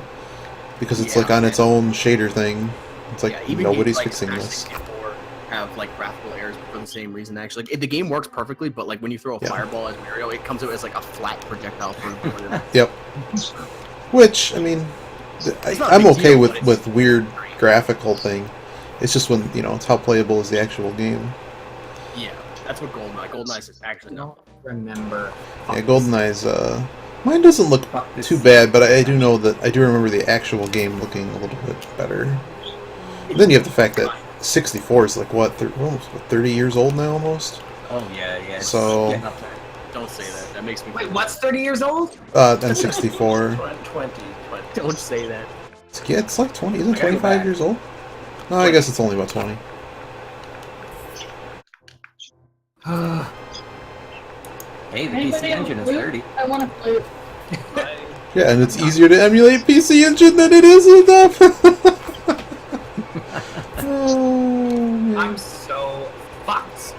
because it's Yeah, like on its okay. own shader thing. It's like Yeah, even nobody's games like fixing Smash this. 64 have like graphical errors for the same reason. Actually, like, the game works perfectly, but like when you throw a Yeah. fireball as Mario, it comes out as like a flat projectile for Yep. Which, I mean, It's not a I'm big okay deal, with but it's weird great. graphical thing. It's just when, you know, it's how playable is the actual game. Yeah, that's what GoldenEye is actually not. Remember. Yeah, GoldenEye's, mine doesn't look Fuck this too scene. bad, but I do know that, I do remember the actual game looking a little bit better. And then you have the fact that 64 is like, what, almost 30 years old now, almost? Oh yeah, yeah. It's So- getting up there. Don't say that. That makes me. Wait, what's 30 years old? And 64. 20. Don't say that. Yeah, it's like 20, isn't it I gotta go 25 back. years old? No, I guess it's only about 20. Hey, the PC Anybody have a Engine is flute? 30. I want a flute. Yeah, and it's easier to emulate PC Engine than it is with that. Oh, man. I'm so fucked.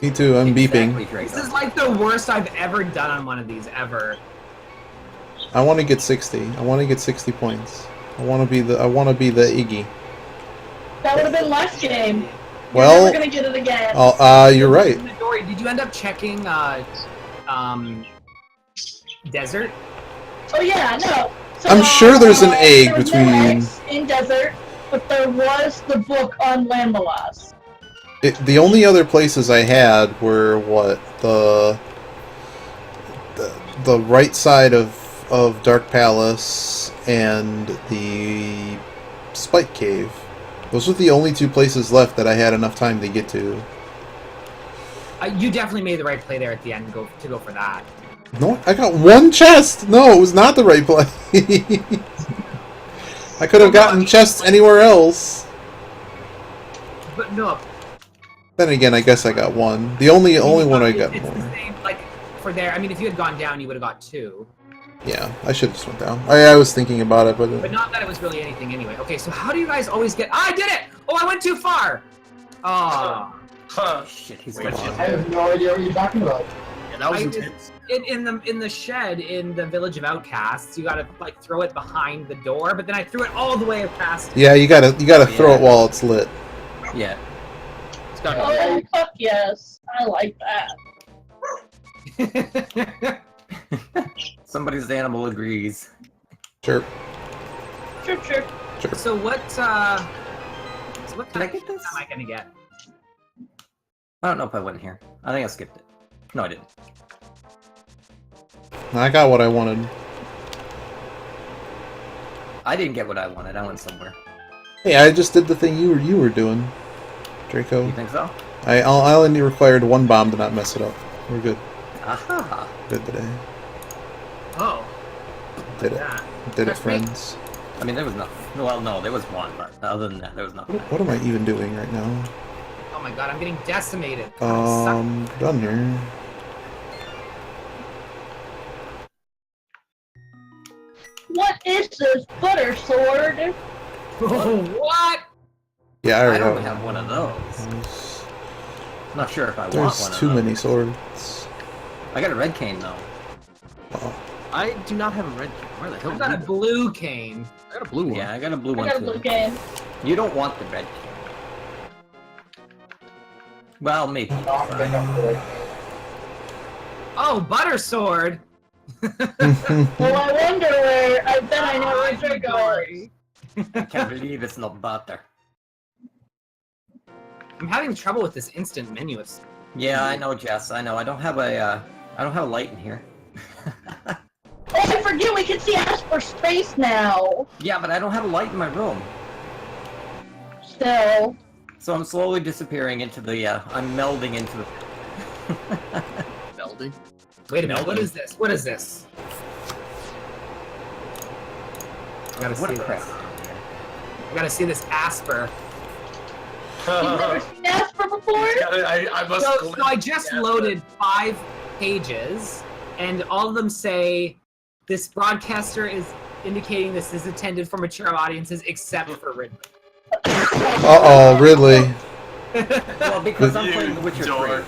Me too, I'm beeping. Exactly, Draco. This is like the worst I've ever done on one of these ever. I want to get 60. I want to get 60 points. I want to be the Iggy. That would have been last game. You're Well, never gonna get it again. you're right. Midori, did you end up checking desert? Oh yeah, no. So, I'm sure there's an egg there was between- no eggs in desert, but there was the book on land molas. The only other places I had were what the right side of Dark Palace and the Spike Cave. Those were the only two places left that I had enough time to get to. You definitely made the right play there at the end to go for that. No, I got one chest. No, it was not the right play. I could have gotten chests anywhere else. But no, Then again, I guess I got one. The only one I got it's more. the same, like for there. I mean, if you had gone down, you would have got 2. Yeah, I should have just went down. I was thinking about it, But but not that it was really anything anyway. Okay, so how do you guys always get? I did it! Oh, I went too far. Oh, Huh. Shit, he's Wait, going shit. I have no idea what you're talking about. Yeah, that was I- intense. in the shed in the village of outcasts, you gotta like throw it behind the door. But then I threw it all the way past. yeah, you gotta throw it while it's lit. Yeah. It's got Oh fuck yes, I like that. Somebody's animal agrees. Sure, Sure, sure. sure. So what kind Did I of get this? am I gonna get? I don't know if I went here. I think I skipped it. No, I didn't. I got what I wanted. I didn't get what I wanted. I went somewhere. Hey, I just did the thing you were doing, Draco. You think so? I only required one bomb to not mess it up. We're good. Aha! Good today. Oh, Did it. yeah. Did it, That's great. friends. I mean, there was nothing. Well, no, there was one, but other than that, there was nothing. What am I even doing right now? Oh my god, I'm getting decimated. God, I Done here. What is this butter sword? suck. What? Yeah, I I already don't have have one of those. those. Not sure if I want There's one too of those. many swords. I got a red cane though. Oh. I do not have a red cane. Where the hell? I got a did blue cane. I got a blue one. Yeah, I got a blue I one got a too. blue game. You don't want the red cane. Well, maybe. Oh, butter sword. Well, I wonder where. I bet I know where Draco is. I can't believe it's not butter. I'm having trouble with this instant menu. It's Yeah, I know, Jess. I know. I don't have a light in here. Oh, I forget we can see Asper's face now. Yeah, but I don't have a light in my room. So, So I'm slowly disappearing into the, I'm melding into the... Melding. wait a minute. What Melding. is this? What is this? I gotta What see a crap. this. I gotta see this Asper. you've never seen Asper before? I must. So I just loaded 5 pages, and all of them say this broadcaster is indicating this is intended for mature audiences, except for Ridley. Uh-oh, Ridley. Well, because I'm You playing The Witcher 3. dork.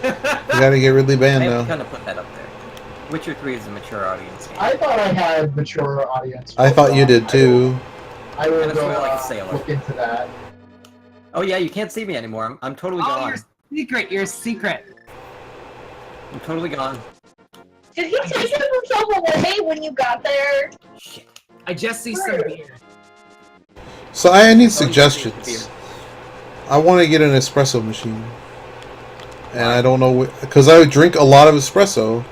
You gotta get Ridley I banned have to now. kind of put that up there. Witcher 3 is a mature audience game. I thought I had mature audience. I thought you did too. I will Kinda go feel like a sailor. look into that. Oh yeah, you can't see me anymore. I'm totally Oh, gone. you're secret. You're secret. I'm totally gone. Did he take himself away when you got there? Shit. I just see some beer. So I need Oh, you suggestions. I want to get an espresso machine, and I don't know because I drink a lot of espresso,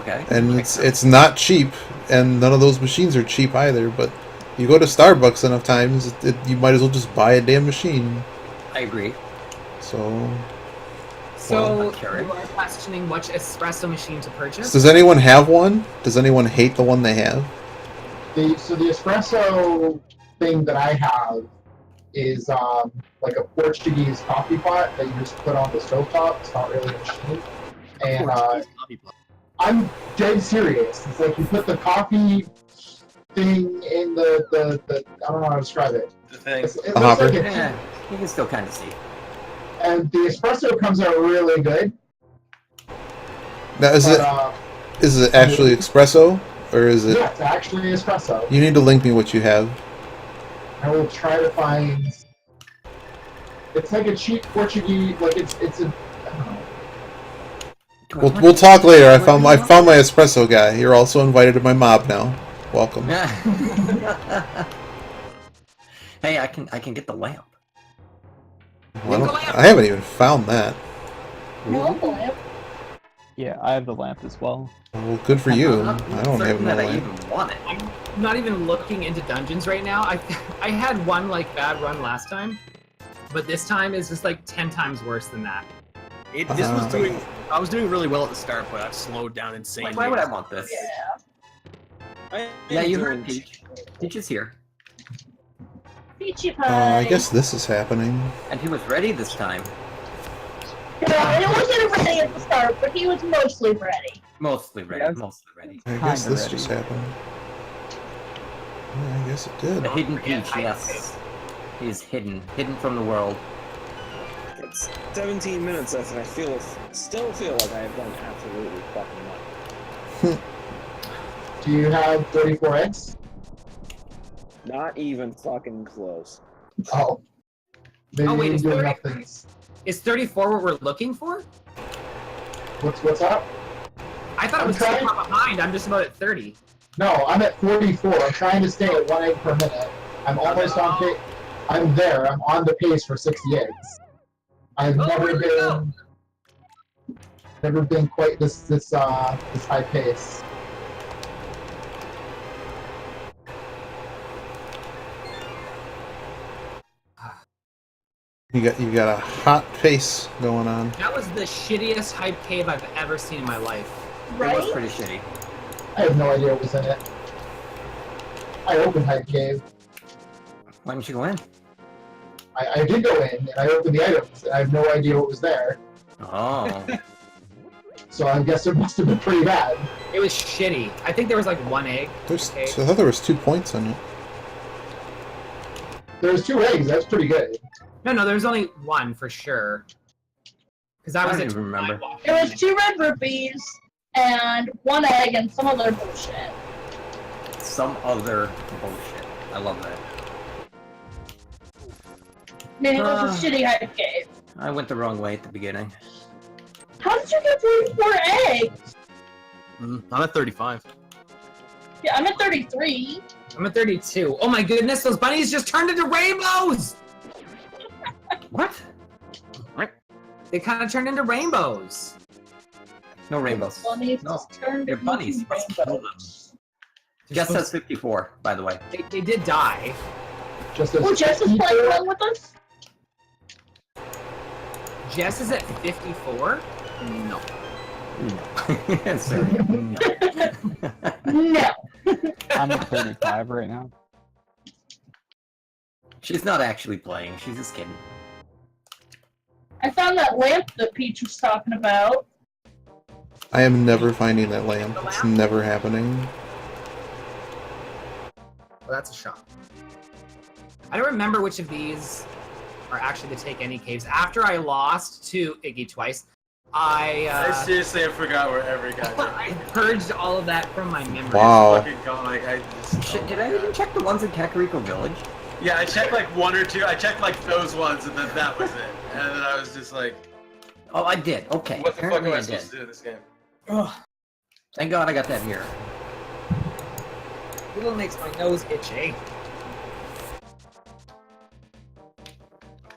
Okay. and it's not cheap, and none of those machines are cheap either. But you go to Starbucks enough times, you might as well just buy a damn machine. I agree. So, So Carrot. you are questioning which espresso machine to purchase? does anyone have one? Does anyone hate the one they have? So the espresso thing that I have is like a Portuguese coffee pot that you just put on the stovetop. It's not really a machine. And I'm dead serious. It's like you put the coffee thing in the I don't know how to describe it. The thing. It The looks hopper? like a Yeah, you can still kind of see. and the espresso comes out really good. Now, is it actually espresso, or is it? Yeah, it's actually espresso. You need to link me what you have. I will try to find. It's like a cheap Portuguese, like it's a. I don't know. We'll talk later. I found my espresso guy. You're also invited to my mob now. Welcome. Hey, I can get the lamp. Well, I haven't even found that. Yeah, I have the lamp as well. Well, good for you. I'm I don't have certain no that I lamp. even want it. I'm not even looking into dungeons right now. I had one like bad run last time, but this time is just like 10 times worse than that. I was doing really well at the start, but I've slowed down insanely. Why would I want this? Yeah, you heard Peach. Peach is here. Peachy pie. I guess this is happening. And he was ready this time. Yeah, it wasn't ready at the start, but he was mostly ready. Mostly ready, Yes. mostly ready. I guess Kinda this ready. just happened. Yeah, I guess it did. The hidden Peach, yes. He's hidden. Hidden from the world. It's 17 minutes left, and I still feel like I have done absolutely fucking nothing. Do you have 34 eggs? Not even fucking close. Oh. Maybe Oh, wait, you it's do 30? enough things. Is 34 what we're looking for? What's up? I thought it I'm was so trying- far behind. I'm just about at 30. No, I'm at 44. I'm trying to stay at 1 egg per minute. I'm almost on pace. I'm there. I'm on the pace for 60 eggs. I've Oh, never where'd you been quite this high pace. You got a hot face going on. That was the shittiest hype cave I've ever seen in my life. It was Right? pretty shitty. I have no idea what was in it. I opened Hype Cave. Why didn't you go in? I did go in and I opened the items and I have no idea what was there. Oh. So I guess it must have been pretty bad. It was shitty. I think there was like 1 egg. I thought there was 2 points on it. There's 2 eggs. That's pretty good. No, there was only 1 for sure. Because I I was don't at even remember. There was 2 red rupees and 1 egg and some other bullshit. Some other bullshit. I love that. I mean, it was a shitty hype cave. I went the wrong way at the beginning. How did you get 34 eggs? I'm at 35. Yeah, I'm at 33. I'm at 32. Oh my goodness, those bunnies just turned into rainbows! What? They kind of turned into rainbows. No rainbows. Bunnies No, just turned they're into bunnies. Let's kill them. rainbows. Jess says 54, by the way. They did die. Just as Oh, Jess is playing along with us? Jess is at 54? No. Sorry. No. I'm at 35 right now. She's not actually playing. She's just kidding. I found that lamp that Peach was talking about. I am never finding that lamp. It's never happening. Well, that's a shock. I don't remember which of these are actually the Take Any caves. After I lost to Iggy twice, I seriously have forgot where every goddamn. I purged all of that from my memory. Wow. Fucking gone, like I just. Shit, did I even check the ones in Kakariko Village? Yeah, I checked like one or two. I checked like those ones, and then that was it. And then I was just like, Oh, I did. Okay. what the fuck am Apparently I I supposed did. to do in this game? Ugh. Thank God I got that here. It makes my nose itchy.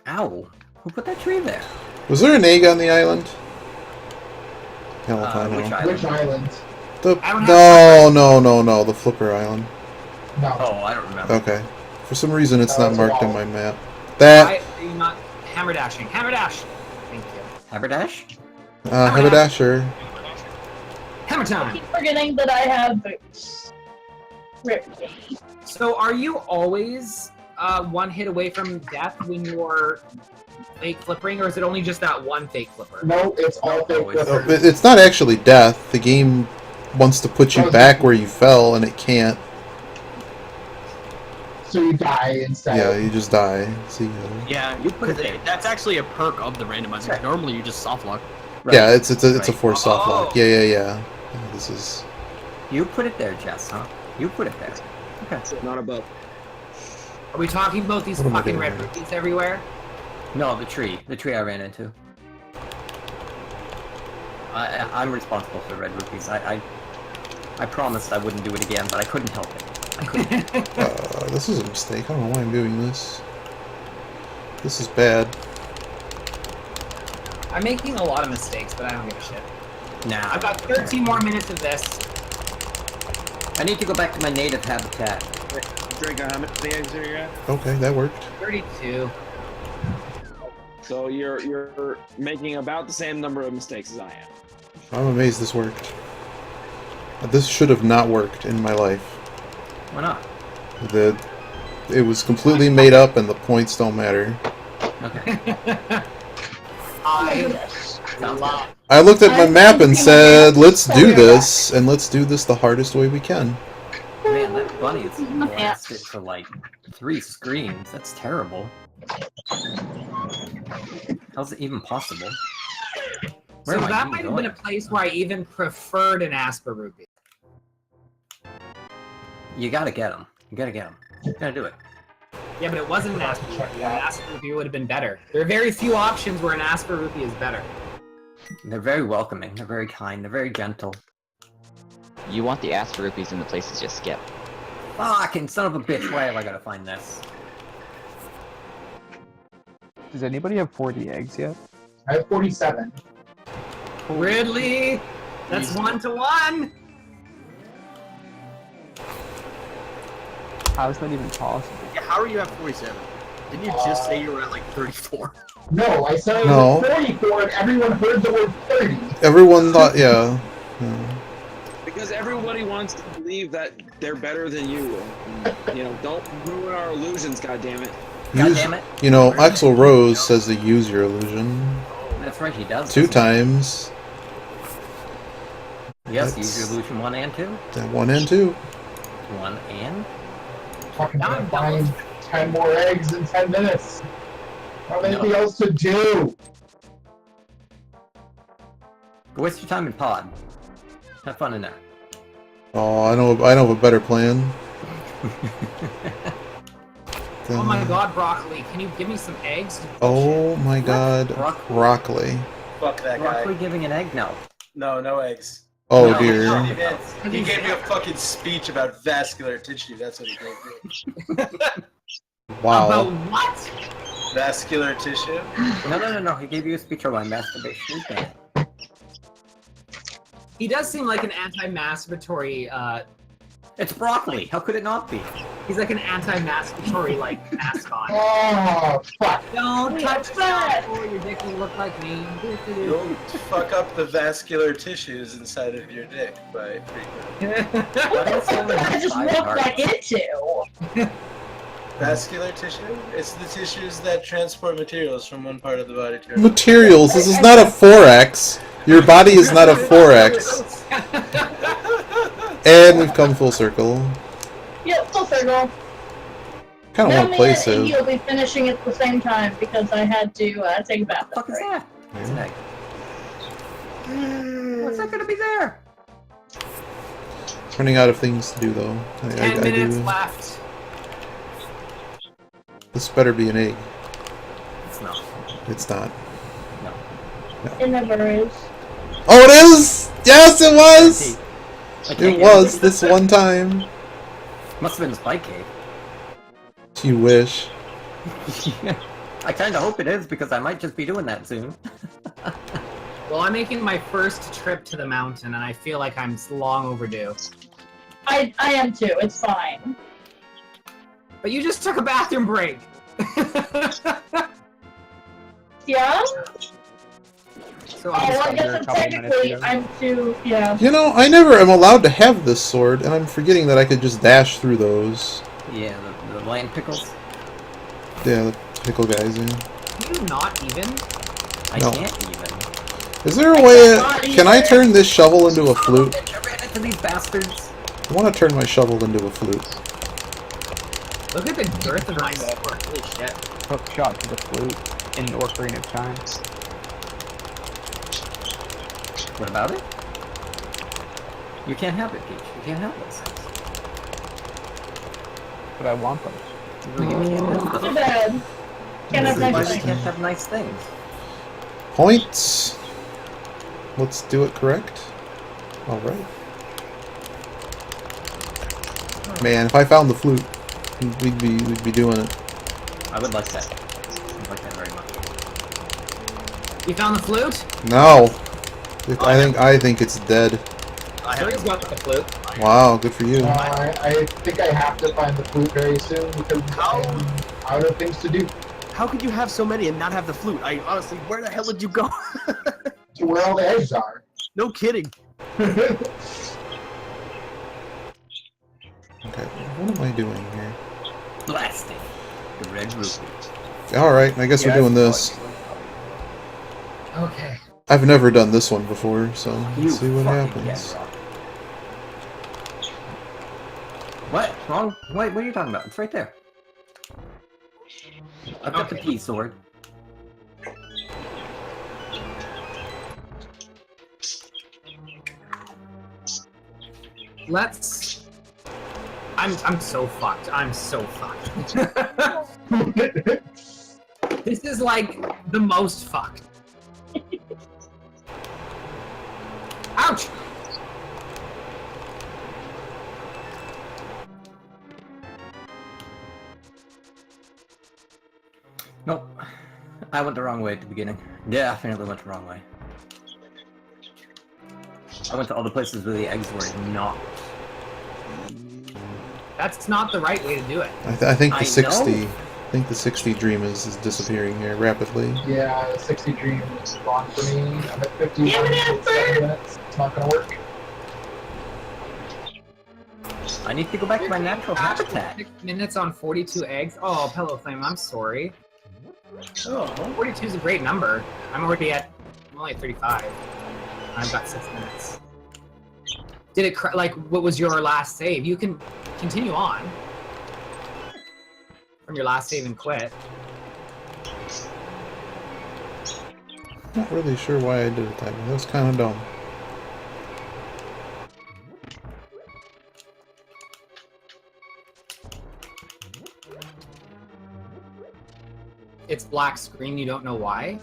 Ow. Who put that tree there? Was there an egg on the island? Hell if I know. Which island? Which island? No, the Flipper Island. No. Oh, I don't remember. Okay. For some reason, it's No, not it's marked wall. on my map. That Why are you not hammer dashing? Hammer dash! Thank you. Haberdash? Haberdasher. Hammer I time! keep forgetting that I have boots. Rip me. So are you always one hit away from death when you're fake flippering, or is it only just that one fake flipper? No, it's all fake Oh, it's- flippers. It's not actually death. The game wants to put you back where you fell, and it can't. So you die instead. Yeah, you just die. See ya. Yeah, You put it there. that's actually a perk of the randomizer. Right. Normally you just soft lock. Right. Yeah, it's a Right. forced soft lock. Oh. Yeah. This is. You put it there, Jess, huh? You put it there. Okay. Not above. Are we talking about these What am I fucking doing red here? rupees everywhere? No, the tree. The tree I ran into. I'm responsible for red rupees. I promised I wouldn't do it again, but I couldn't help it. I couldn't. This is a mistake. I don't know why I'm doing this. This is bad. I'm making a lot of mistakes, but I don't give a shit. Nah. I've got 13 more minutes of this. I need to go back to my native habitat. Draco, how many eggs are you at? Okay, that worked. 32. So you're making about the same number of mistakes as I am. I'm amazed this worked. This should have not worked in my life. Why not? It was completely made up, and the points don't matter. Okay. I Sounds love. I looked at my map and said, "Let's do this, and let's do this the hardest way we can." Man, that bunny is blasted for like 3 screens. That's terrible. How's it even possible? Where So am I that even might have been a going? place where I even preferred an Asper Rupee. You gotta get them. You gotta get them. You gotta do it. Yeah, but it wasn't an Asper Rupee. An Asper Rupee would have been better. There are very few options where an Asper Rupee is better. They're very welcoming. They're very kind. They're very gentle. You want the Asper Rupees in the places you skip. Fucking son of a bitch! Why have I gotta find this? Does anybody have 40 eggs yet? I have 47. Ridley! That's 1-to-1! How is that even possible? Yeah, how are you at 47? Didn't you just say you were at like 34? No, I said I No. was at 44 and everyone heard the word 30. Everyone thought, yeah. Because everybody wants to believe that they're better than you. And, you know, don't ruin our illusions, goddammit. God damn it! You know, Axl Rose says to use your illusion That's right. He does. 2 times. Yes, That's- use your illusion 1 and 2. 1 and 2. 1 and. Fucking Now gonna I'm find 10 more eggs in 10 minutes. I don't have anything else to do. Go waste your time in pod. Have fun in there. Oh, I know of a better plan. Oh my god, Broccoli, can you give me some eggs? Oh my god, Broccoli? broccoli. Fuck that Broccoli guy. giving an egg? No. No eggs. Oh No, dear. He did. He gave me a fucking speech about vascular tissue. That's what he gave me. Wow. About what? Vascular tissue? No. He gave you a speech on masturbation. Is bad. He does seem like an anti-masturbatory, It's broccoli. How could it not be? he's like an anti-masturbatory, like, mascot. Oh, fuck. Don't touch What's that! that? Oh, your dick will look like me. Don't fuck up the vascular tissues inside of your dick by frequent. What the fuck did I just walk back into? Vascular tissue? It's the tissues that transport materials from one part of the body to another. Materials. This is not a 4X. Your body is not a 4X. And we've come full circle. Yep, full circle. Kind of Now want me to play and Civ. Iggy will be finishing at the same time because I had to take a bath. What the fuck is that? It's an egg. What's that gonna be there? Running out of things to do though. 10 minutes left. This better be an egg. It's not. It's not. It never is. Oh, it is! Yes, it was! Like, It was this one time. Must have been the spike cave. You wish. I kind of hope it is because I might just be doing that soon. Well, I'm making my first trip to the mountain, and I feel like I'm long overdue. I am too. It's fine. But you just took a bathroom break. Yeah? So Oh, well, I guess technically I'm too, yeah. You know, I never am allowed to have this sword, and I'm forgetting that I could just dash through those. Yeah, the land pickles. Yeah, the pickle guys, yeah. Can you not even? I No. can't even. Is there a way... Can I turn this shovel into a flute? I ran into these bastards. I want to turn my shovel into a flute. Look at the girth of my sword. Holy shit. Hook shot to the flute in Ocarina of Time. What about it? You can't have it, Peach. You can't have those things. But I want them. No, you can't have Too them. bad. Can't have Why nice you things. can't have nice things? Points! Let's do it correct. Alright. Man, if I found the flute, we'd be doing it. I would like that. I'd like that very much. You found the flute? No! I think it's dead. Zoe's got the flute. Wow, good for you. I think I have to find the flute very soon because I'm out of things to do. How could you have so many and not have the flute? I honestly, where the hell did you go? To where all the eggs are. No kidding. Okay, what am I doing here? Blasting the red rupee. Alright, I guess we're doing this. Okay. I've never done this one before, so You let's see what fucking happens. get rocked. What? Wrong? Wait, what are you talking about? It's right there. I've got the P sword. Let's... I'm so fucked. I'm so fucked. This is like the most fucked. Ouch! Nope. I went the wrong way at the beginning. Definitely went the wrong way. I went to all the places where the eggs were not. That's not the right way to do it. I think the I 60. know. I think the 60 dream is disappearing here rapidly. Yeah, the 60 dream is gone for me. I'm at 51 Damn it, in 7 minutes. It's not gonna work. I need to go back to my natural habitat. 6 minutes on 42 eggs? Oh, Pillow Flame, I'm sorry. Oh, 42 is a great number. I'm only at 35. I've got 6 minutes. Did it, like, what was your last save? You can continue on from your last save and quit. Not really sure why I did it that way. That was kind of dumb. It's black screen, you don't know why?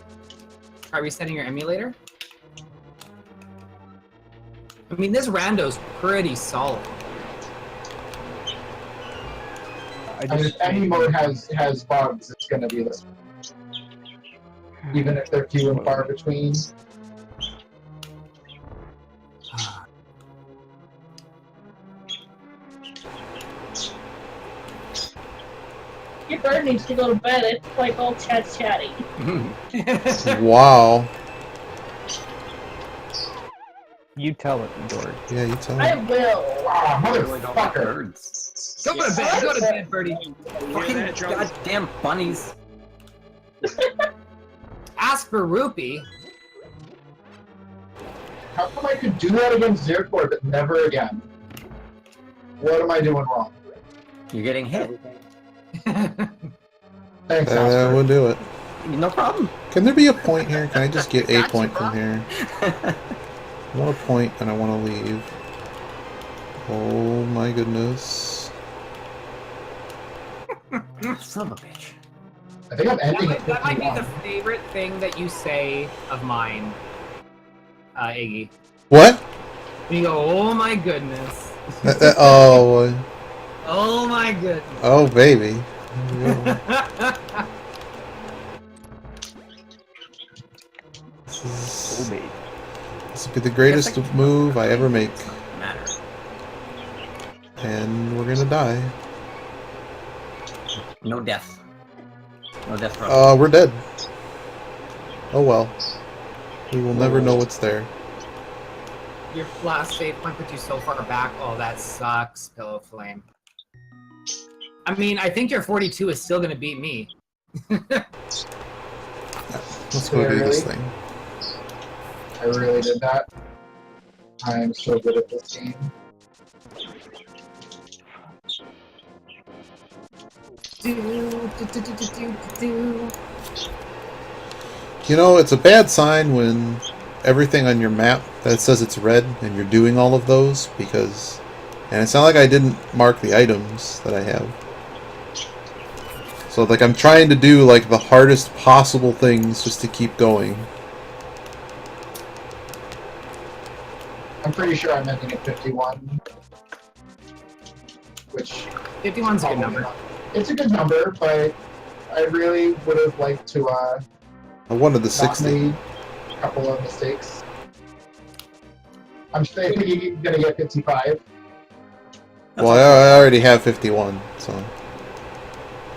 Try resetting your emulator? I mean, this rando's pretty solid. I mean, if any mode has bugs, it's gonna be this one. Even if they're few and far between. Your bird needs to go to bed. It's like all chatty. Wow. You tell it, George. Yeah, you tell I me. will. Ah, I really don't like motherfucker! birds. Go to bed, go to bed, birdie. Fucking goddamn bunnies. Ask for rupee. How come I could do that against Zirkor, but never again? What am I doing wrong? You're getting hit. Thanks, That Oscar. would do it. No problem. Can there be a point here? Can I just get a point from here? I want a point and I want to leave. Oh my goodness. Son of a bitch. I think I'm ending at That might be 51. the favorite thing that you say of mine, Iggy. What? When you go, oh my goodness. Oh. Oh my goodness. Oh, baby. Oh, baby. This will be the greatest move I ever make. Matter. And we're gonna die. No death. No death row. We're dead. Oh well. We will never know what's there. Your last save point put you so far back. Oh, that sucks, Pillow Flame. I mean, I think your 42 is still going to beat me. Let's go do this thing. I really did that. I am so good at this game. You know, it's a bad sign when everything on your map that says it's red and you're doing all of those because... And it's not like I didn't mark the items that I have. So, like, I'm trying to do, like, the hardest possible things just to keep going. I'm pretty sure I'm ending at 51. Which... 51's a good number. It's a good number, but I really would have liked to, I wanted the not 60. made a couple of mistakes. I'm thinking you're gonna get 55. Well, I already have 51, so...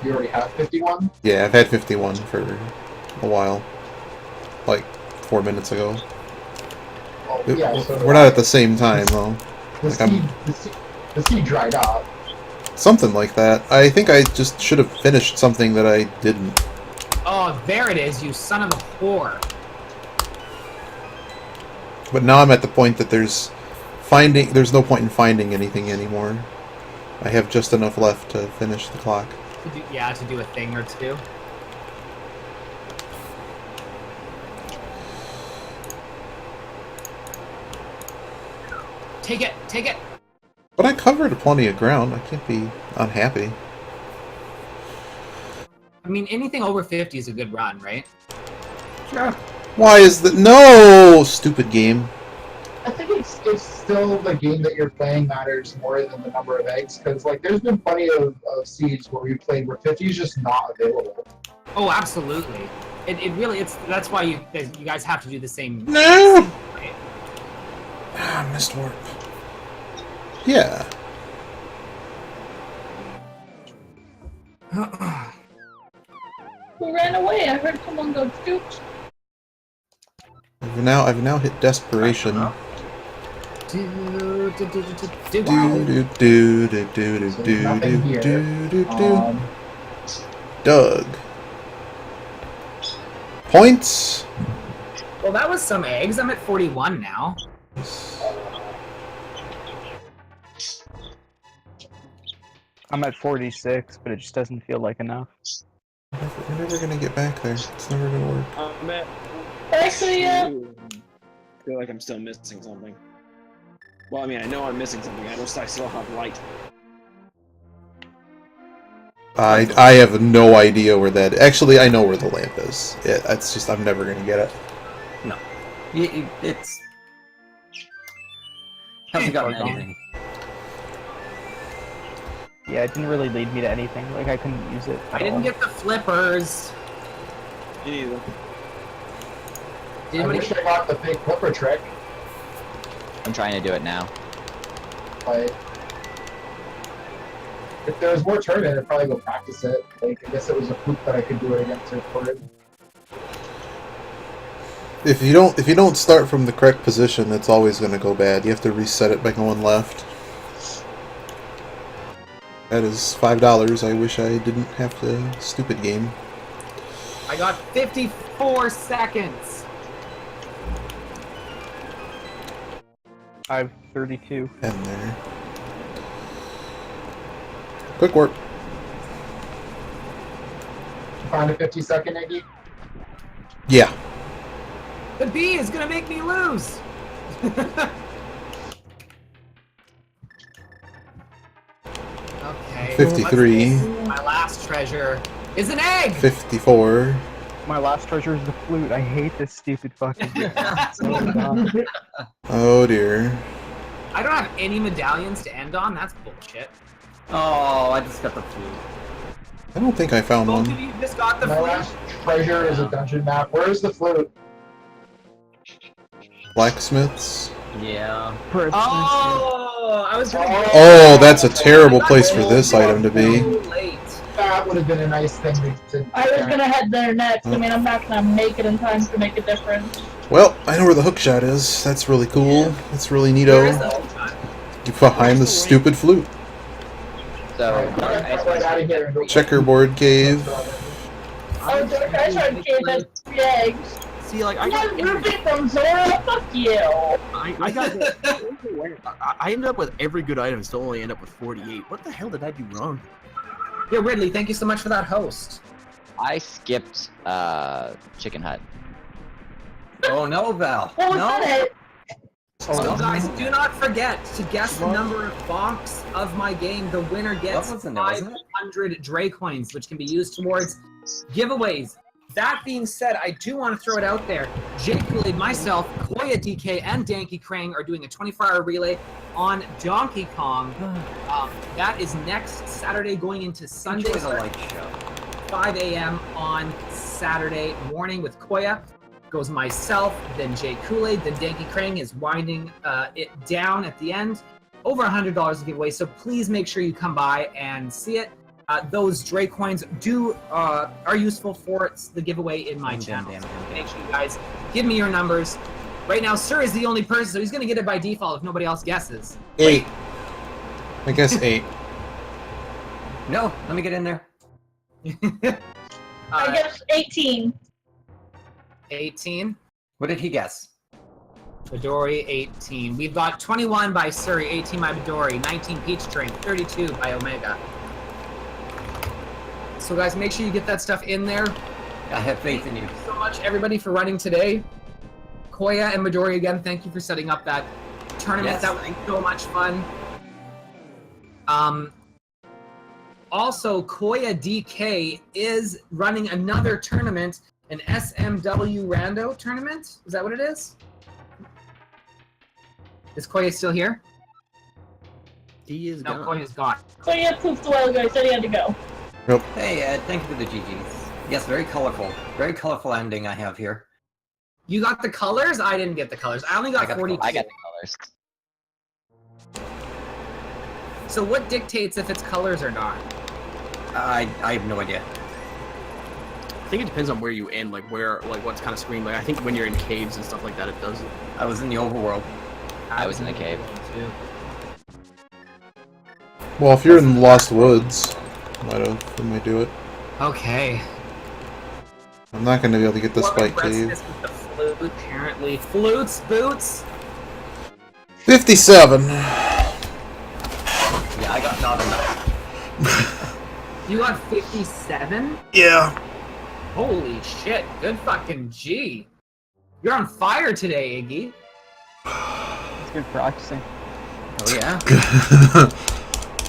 You already have 51? Yeah, I've had 51 for a while. Like, 4 minutes ago. Well, yeah, so We're not at the same time, though. The Like, the seed dried up. Something like that. I think I just should have finished something that I didn't. Oh, there it is, you son of a whore. But now I'm at the point that there's no point in finding anything anymore. I have just enough left to finish the clock. To do a thing or two. Take it! Take it! But I covered plenty of ground. I can't be unhappy. I mean, anything over 50 is a good run, right? Sure. Why is the... No! Stupid game. I think it's still the game that you're playing matters more than the number of eggs, because like there's been plenty of seeds where we played where 50 is just not available. Oh, absolutely. It really that's why you guys have to do the same. No. Ah, missed warp. Yeah. Who ran away? I heard someone go scooch. I've now hit desperation. Do do do do do do do do do do. Doug. Points. Well, that was some eggs. I'm at 41 now. I'm at 46, but it just doesn't feel like enough. We're never gonna get back there. It's never gonna work. I'm at... Actually, I feel like I'm still missing something. Well, I mean, I know I'm missing something. I still have light. I have no idea where that... Actually, I know where the lamp is. It's just I'm never gonna get it. No. It's... Hasn't gotten anything. Yeah, it didn't really lead me to anything. Like, I couldn't use it. I didn't get the flippers. Me neither. I wish I got the big flipper trick, I'm trying to do it now. but if there was more tournament, I'd probably go practice it. Like, I guess it was a fluke that I could do it against recorded. If you don't start from the correct position, that's always gonna go bad. You have to reset it by going left. That is $5. I wish I didn't have to. Stupid game. I got 54 seconds. I have 32. And there. Quick warp. Find a 50-second, Iggy? Yeah. The B is gonna make me lose. Okay. 53. My last treasure is an egg. 54. My last treasure is the flute. I hate this stupid fucking game. So dumb. Oh dear. I don't have any medallions to end on. That's bullshit. Oh, I just got the flute. I don't think I found Both of one. you just got the My flute. last treasure is a dungeon map. Where's the flute? Blacksmiths. Yeah. Oh, I was gonna. Oh, that's a terrible place for this item to be. Late. That would have been a nice thing to I was gonna head there next. I mean, I'm not gonna make it in time to make a difference. Well, I know where the hookshot is. That's really cool. That's really Where is the neato. hookshot? Behind the stupid flute. So, right out of here and go. Checkerboard cave. Oh, George, I tried to give it 3 eggs. See, like, I got rupee from Zora. Fuck you. I got. I ended up with every good item, and still only end up with 48. What the hell did I do wrong? Yeah, Ridley, thank you so much for that host. I skipped Chicken Hut. Oh no, Val. Well, No. it. So guys, do not forget to guess the number of bonks of my game. The winner gets wasn't it, wasn't it? 500 Dre coins, which can be used towards giveaways. That being said, I do want to throw it out there. Jake Kool-Aid, myself, Koya DK, and Danky Krang are doing a 24-hour relay on Donkey Kong. That is next Saturday going into Sunday. Enjoy the light show. 5 a.m. on Saturday morning with Koya. Goes myself, then Jay Kool-Aid, then Danky Krang is winding it down at the end. Over $100 to give away, so please make sure you come by and see it. Those Dre coins are useful for the giveaway in my channel. So make sure you guys give me your numbers. Right now, Sir is the only person, so he's going to get it by default if nobody else guesses. 8. I guess 8. No, let me get in there. I guess 18. 18. What did he guess? Midori, 18. We've got 21 by Suri, 18 by Midori, 19 Peach Drink, 32 by Omega. So guys, make sure you get that stuff in there. I have faith in you. Thank you so much, everybody, for running today. Koya and Midori, again, thank you for setting up that tournament. Yes, that was so much fun. Also, Koya DK is running another tournament, an SMW Rando tournament. Is that what it is? Is Koya still here? He is No, gone. Koya's gone. So yeah, poofed a while ago. I said he had to go. Hey, Ed, thank you for the GGs. Yes, very colorful. Very colorful ending I have here. You got the colors? I didn't get the colors. I only got, I got the 42. I got the colors. So what dictates if it's colors or not? I have no idea. I think it depends on where you end, like where, like what's kind of screen. Like I think when you're in caves and stuff like that, it does. I was in the overworld. I was in the cave. Well, if you're in the Lost Woods, it might do it. Okay. I'm not going to be able to get the spike cave. With the flute, apparently. Flutes, boots. 57. Yeah, I got not enough. You got 57? Yeah. Holy shit. Good fucking G. You're on fire today, Iggy. It's good practicing. Oh yeah.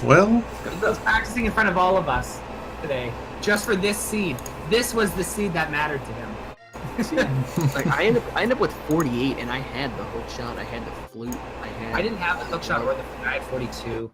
Well, I was practicing in front of all of us today. Just for this seed. This was the seed that mattered to him. Like I end up with 48, and I had the hook shot, I had the flute, I didn't have the hookshot or the I had 42.